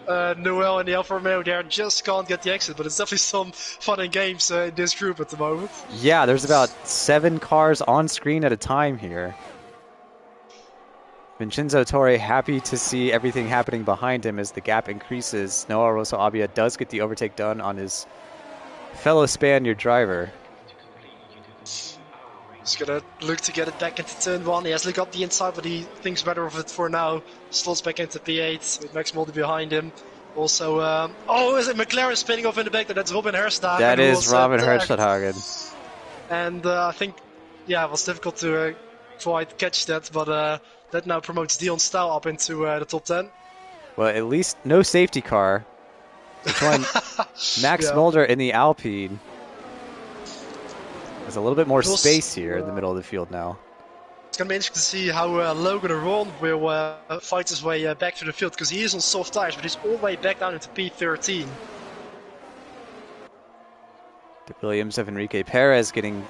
Noel and the Alfa Romeo there, just can't get the exit, but it's definitely some fun and games in this group at the moment. Yeah, there's about 7 cars on screen at a time here. Vincenzo Torre happy to see everything happening behind him as the gap increases. Noah Rosso Abia does get the overtake done on his fellow Spaniard driver. He's gonna look to get it back into turn 1. He has to look up the inside, but he thinks better of it for now. Slots back into P8 with Max Mulder behind him. Also, is it McLaren spinning off in the back? That's Robin Hersenhagen. That is Robin Hersenhagen. And I think, it was difficult to quite catch that, but that now promotes Dion Staal up into the top 10. Well, at least no safety car. Which one? Max Mulder in the Alpine. There's a little bit more space here in the middle of the field now. It's going to be interesting to see how Logan Aron will fight his way back to the field, because he is on soft tires, but he's all the way back down into P13. The Williams of Enrique Perez getting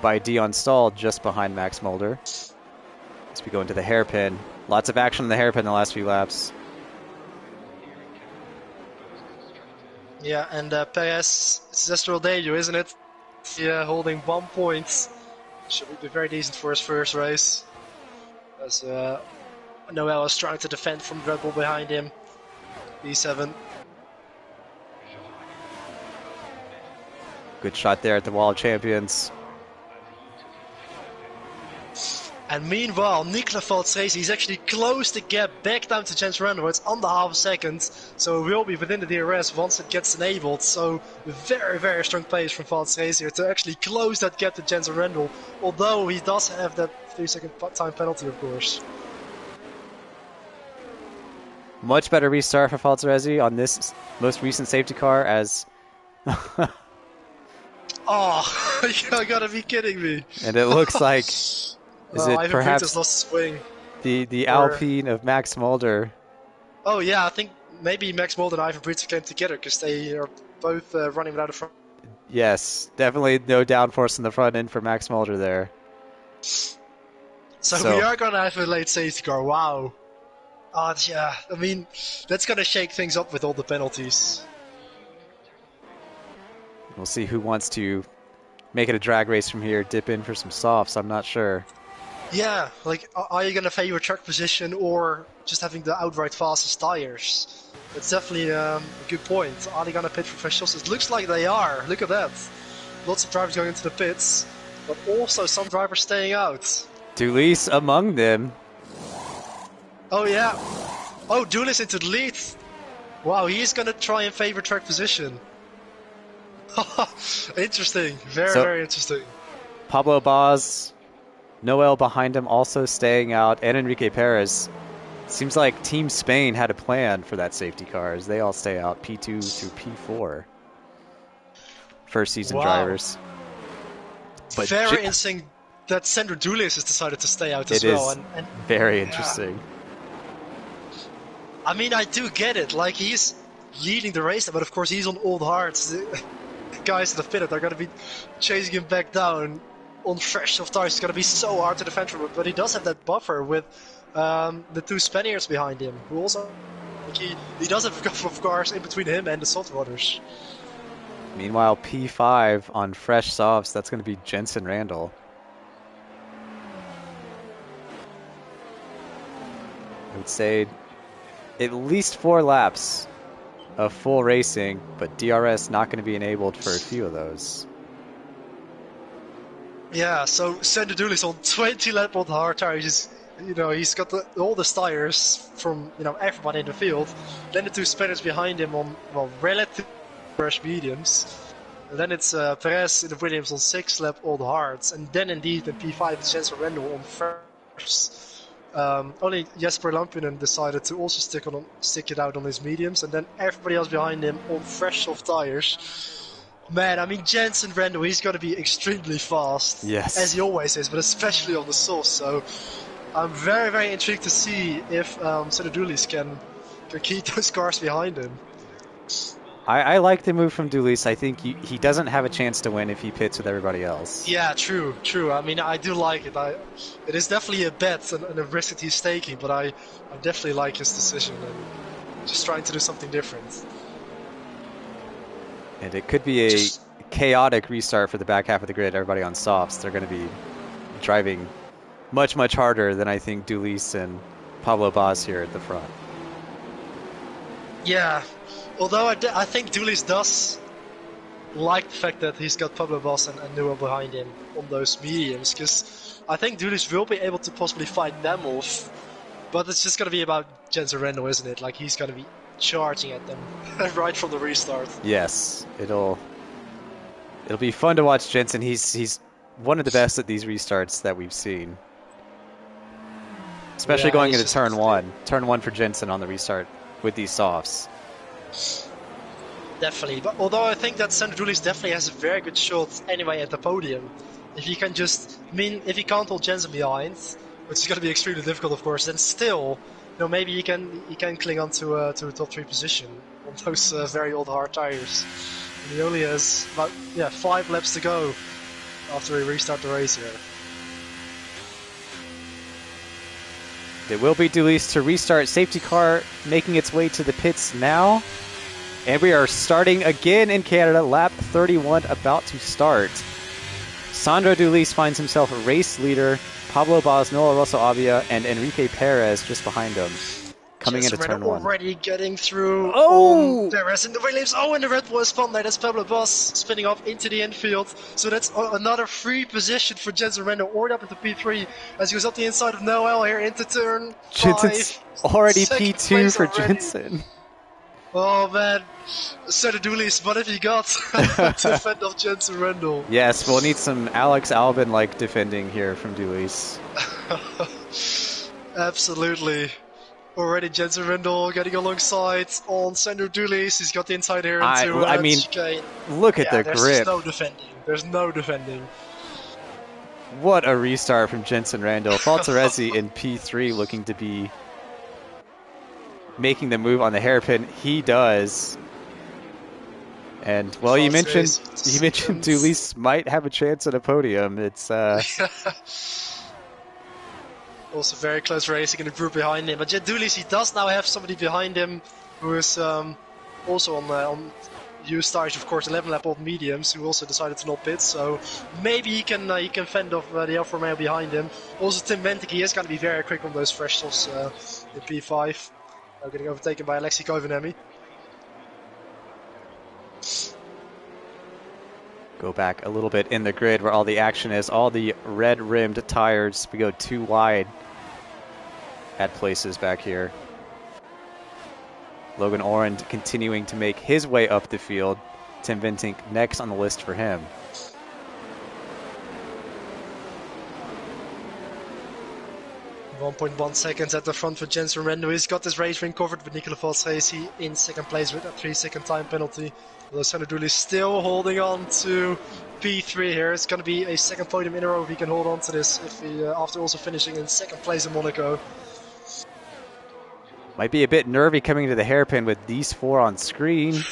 by Dion Staal just behind Max Mulder. As we go into the hairpin. Lots of action on the hairpin in the last few laps. Yeah, and Perez, it's his SRL debut, isn't it? Yeah, holding 1 point. Should be very decent for his first race. As Noel is trying to defend from Red Bull behind him. B7. Good shot there at the Wall of Champions. And meanwhile, Nicola Valtresi, he's actually closed the gap back down to Jensen Randall. It's under half a second, so it will be within the DRS once it gets enabled. So very, very strong pace from Valtresi here to actually close that gap to Jensen Randall, although he does have that 3-second time penalty, of course. Much better restart for Valtresi on this most recent safety car as... Oh, you gotta be kidding me. And it looks like... Is it Ivan perhaps Brita's lost swing? The Alpine of Max Mulder? Oh yeah, I think maybe Max Mulder and Ivan Brita came together because they are both running without a front. Yes, definitely no downforce in the front end for Max Mulder there. So we are going to have a late safety car, wow. Yeah, I mean, that's going to shake things up with all the penalties. We'll see who wants to make it a drag race from here, dip in for some softs, I'm not sure. Yeah, like, are you going to favor track position or just having the outright fastest tires? That's definitely a good point. Are they going to pit for fresh shots? It looks like they are. Look at that. Lots of drivers going into the pits. but also some drivers staying out. Dulis among them. Oh yeah. Oh, Dulis into the lead. Wow, he's gonna try and favor track position. Interesting. Very interesting. Pablo Baz, Noel behind him also staying out, and Enrique Perez. Seems like Team Spain had a plan for that safety car as they all stay out, P2 through P4. First season drivers. But very interesting that Sandro Dulis has decided to stay out as well. And very interesting. I mean, I do get it. Like, he's leading the race, but of course he's on old hards. The guys in the pit are going to be chasing him back down on fresh soft tires. It's going to be so hard to defend from him. But he does have that buffer with the two Spaniards behind him, who also... Like, he does have a couple of cars in between him and the soft runners. Meanwhile, P5 on fresh softs, that's going to be Jensen Randall. I would say at least 4 laps of full racing, but DRS not going to be enabled for a few of those. Yeah, so Sandro Dulis on 20 lap on hard tires. He's got the oldest tires from everybody in the field. Then the two Spaniards behind him on relative fresh mediums. And then it's Perez in the Williams on 6 lap old hards. And then indeed in P5 it's Jensen Randall on first. Only Jesper Lampinen decided to also stick it out on his mediums, and then everybody else behind him on fresh soft tires. Man, I mean, Jensen Randall, he's going to be extremely fast, yes, as he always is, but especially on the soft. So I'm very, very intrigued to see if Sandro Dulis can keep those cars behind him. I like the move from Dulis. I think he doesn't have a chance to win if he pits with everybody else. Yeah, true. I mean, I do like it. It is definitely a bet and a risk that he's taking, but I definitely like his decision and just trying to do something different. And it could be a chaotic restart for the back half of the grid. Everybody on softs, they're going to be driving much, much harder than I think Dulis and Pablo Baz here at the front. Yeah. Although I think Dulis does like the fact that he's got Pablo Baz and Noel behind him on those mediums, because I think Dulis will be able to possibly fight them off, but it's just going to be about Jensen Randall, isn't it? Like, he's going to be charging at them right from the restart. Yes, it'll be fun to watch Jensen. He's one of the best at these restarts that we've seen, especially going into turn one. Turn one for Jensen on the restart with these softs. Definitely, but although I think that Sandro Dulis definitely has a very good shot anyway at the podium. If he can if he can't hold Jensen behind, which is going to be extremely difficult, of course, then still, maybe he can cling on to a top 3 position on those very old hard tires. And he only has about 5 laps to go after we restart the race here. It will be Dulis to restart. Safety car making its way to the pits now. And we are starting again in Canada. Lap 31 about to start. Sandro Dulis finds himself a race leader. Pablo Baz, Noel Rosso Avia, and Enrique Perez just behind him. Coming into turn one. Already getting through. Oh! Perez in the Williams. Oh, and the Red Bull is spun there. That's Pablo Baz spinning off into the infield. So that's another free position for Jensen Randall, already up into P3 as he was up the inside of Noel here into turn 5. Jensen's already P2 for Jensen. Oh man, Sandro Dulis, what have you got to defend off Jensen Randall? Yes, we'll need some Alex Albon-like defending here from Dulis. Absolutely. Already Jensen Randall getting alongside on Sandro Dulis. He's got the inside here into chicane. Look at the grip. There's no defending. There's no defending. What a restart from Jensen Randall. Faltarezzi in P3 looking to be making the move on the hairpin. He does. And well, you mentioned Dulis might have a chance at a podium. It's also very close racing in the group behind him. But Dulis, he does now have somebody behind him who is also on used tires, of course, 11 lap old mediums, who also decided to not pit. So maybe he can fend off the Alfa Romeo behind him. Also, Tim Bentic, he is going to be very quick on those fresh softs in P5. Getting overtaken by Alexei Koivuniemen. Go back a little bit in the grid where all the action is. All the red-rimmed tires. We go too wide at places back here. Logan Oren continuing to make his way up the field. Tim Ventink next on the list for him. .1 seconds at the front for Jensen Rendo. He's got this race ring covered with Nicola Valsrezi in second place with a 3-second time penalty. Although Sander Dooley still holding on to P3 here. It's going to be a second podium in a row if he can hold on to this, if he, after also finishing in second place in Monaco. Might be a bit nervy coming to the hairpin with these four on screen.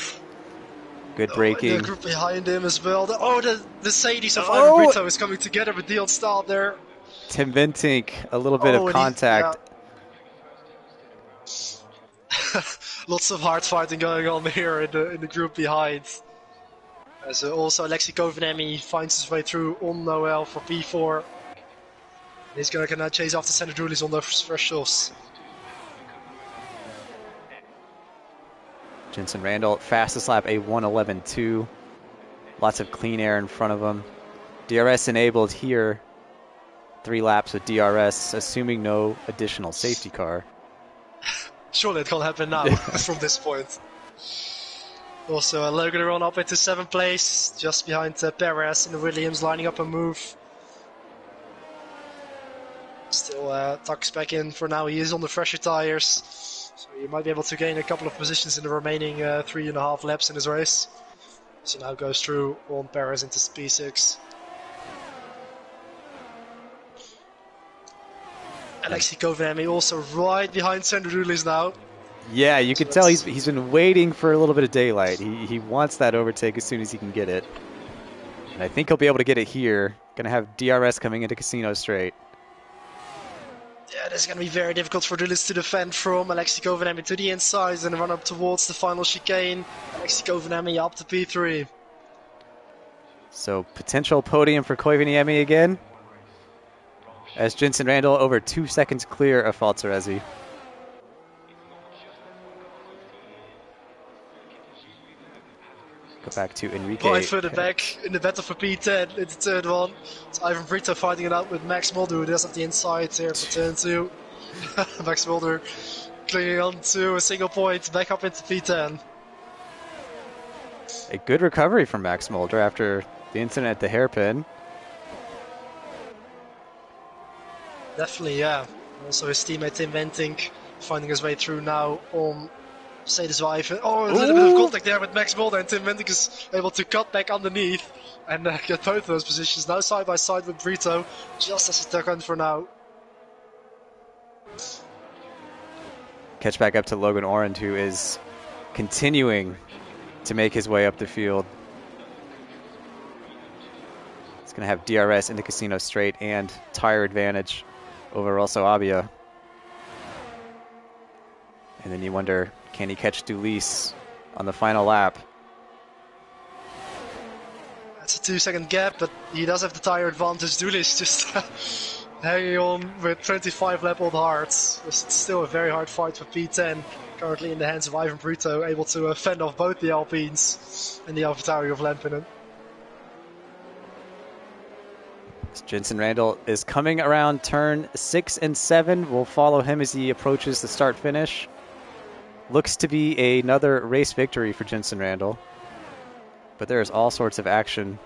Good braking. The group behind him as well. The Mercedes of Ivan Brito is coming together with Dion Staub there. Tim Ventink, a little bit of contact. Lots of hard fighting going on here in the group behind. As also Alexei Kovanemi finds his way through on Noel for P4. He's going to chase after Sander Dooley's on the first shows. Jensen Randall, fastest lap, a 1:11.2. Lots of clean air in front of him. DRS enabled here. 3 laps with DRS, assuming no additional safety car. Surely it can't happen now from this point. Also, Logan Aron up into 7th place, just behind Perez in the Williams, lining up a move. Still tucks back in for now. He is on the fresher tires, so he might be able to gain a couple of positions in the remaining 3.5 laps in his race. So now goes through on Perez into P6. Alexei Kovanemi also right behind Sander Dooley's now. Yeah, you can tell he's been waiting for a little bit of daylight. He wants that overtake as soon as he can get it. And I think he'll be able to get it here. Going to have DRS coming into Casino Straight. Yeah, this is going to be very difficult for Dooley to defend from. Alexei Kovanemi to the inside and run up towards the final chicane. Alexei Kovanemi up to P3. So potential podium for Kovanemi again. As Jensen Randall over 2 seconds clear of Valsrezi. Go back to Enrique. Right further back in the battle for P10 in the third one. It's Ivan Brito fighting it out with Max Mulder, who does at the inside here for turn 2. Max Mulder clinging on to a single point, back up into P10. A good recovery from Max Mulder after the incident at the hairpin. Definitely, yeah. Also his teammate Tim Ventink finding his way through now on Mercedes Ivan. Oh, a little bit of contact there with Max Mulder, and Tim Ventink is able to cut back underneath and get both of those positions. Now side by side with Brito, just as a second for now. Catch back up to Logan Oren, who is continuing to make his way up the field. He's going to have DRS into Casino Straight and tire advantage over Russell Abia. And then you wonder, can he catch Dulis on the final lap? That's a 2-second gap, but he does have the tire advantage. Dulis just hanging on with 25 lap old hearts. It's still a very hard fight for P10. Currently in the hands of Ivan Brito, able to fend off both the Alpines and the AlphaTauri of Lampinen. Jensen Randall is coming around turn 6 and 7. We'll follow him as he approaches the start-finish. Looks to be another race victory for Jensen Randall. But there's all sorts of action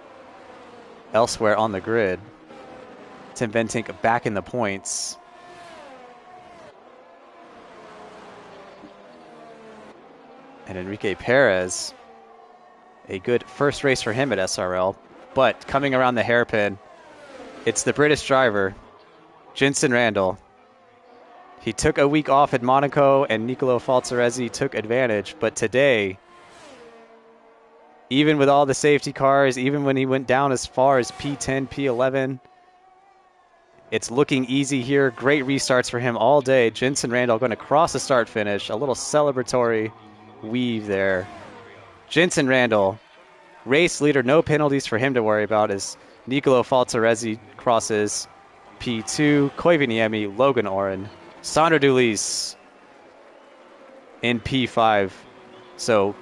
elsewhere on the grid. Tim Ventink back in the points. And Enrique Perez, a good first race for him at SRL. But coming around the hairpin, it's the British driver, Jensen Randall. He took a week off at Monaco, and Nicolo Valsrezi took advantage. But today, even with all the safety cars, even when he went down as far as P10, P11, it's looking easy here. Great restarts for him all day. Jensen Randall going to cross the start-finish. A little celebratory weave there. Jensen Randall, race leader, no penalties for him to worry about as Nicolo Valsrezi crosses P2, Kovanemi, Logan Oren, Sander Dulis in P5. So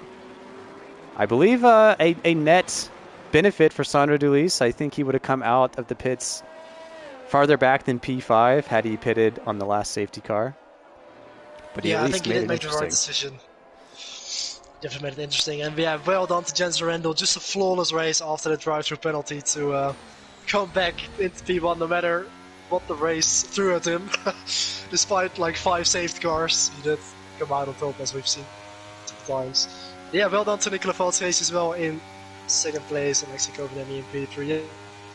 I believe a net benefit for Sandro Dulis. I think he would have come out of the pits farther back than P5 had he pitted on the last safety car. But he at Yeah, I least think he made did it make the right interesting. decision. Definitely made it interesting. And yeah, well done to Jens Rendel. Just a flawless race after the drive-through penalty to come back into P1 no matter what the race threw at him. Despite like 5 saved cars, he did come out on top as we've seen 2 times. Yeah, well done to Nicola Valtrees as well in 2nd place and Mexico Covenant in P3. Yeah.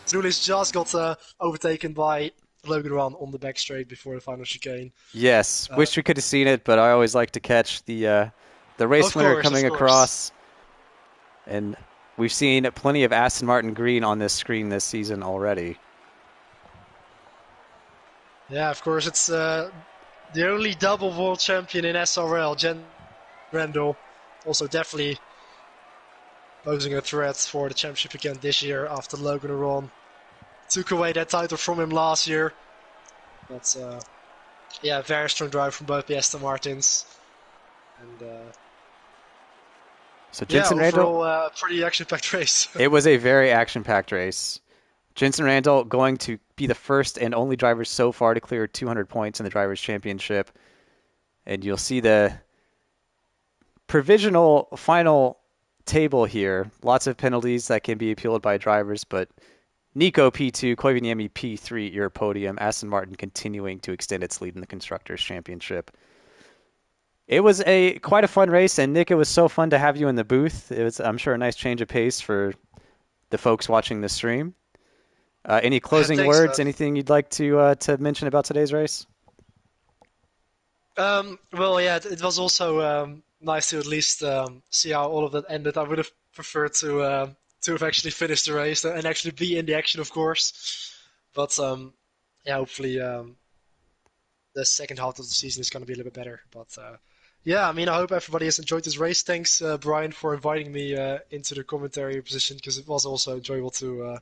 Zulis just got overtaken by Logan Run on the back straight before the final chicane. Yes, wish we could have seen it, but I always like to catch the race winner coming across. And we've seen plenty of Aston Martin green on this screen this season already. Yeah, of course, it's the only double world champion in SRL, Jen Rendell. Also definitely posing a threat for the championship again this year after Logan Ron took away that title from him last year. But yeah, very strong drive from both the Aston Martins. And so Jensen overall, pretty action-packed race. It was a very action-packed race. Jensen Randall going to be the first and only driver so far to clear 200 points in the Drivers' Championship. And you'll see the provisional final table here. Lots of penalties that can be appealed by drivers, but Nico P2, Koivuniemi P3, your podium. Aston Martin continuing to extend its lead in the Constructors' Championship. It was quite a fun race, and Nick, it was so fun to have you in the booth. It was, I'm sure, a nice change of pace for the folks watching the stream. Any closing words? Anything you'd like to mention about today's race? Well, yeah, it was also nice to at least see how all of that ended. I would have preferred to have actually finished the race and actually be in the action, of course. But yeah, hopefully the second half of the season is going to be a little bit better. But yeah, I mean, I hope everybody has enjoyed this race. Thanks, Bryan, for inviting me into the commentary position, because it was also enjoyable to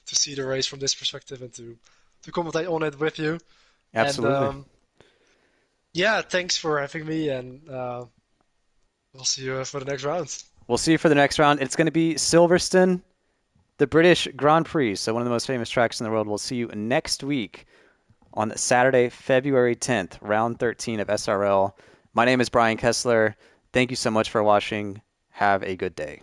see the race from this perspective and to commentate on it with you. Absolutely. And, yeah, thanks for having me, and we'll see you for the next round. We'll see you for the next round. It's going to be Silverstone, the British Grand Prix, so one of the most famous tracks in the world. We'll see you next week on Saturday, February 10th, round 13 of SRL. My name is Bryan Kessler. Thank you so much for watching. Have a good day.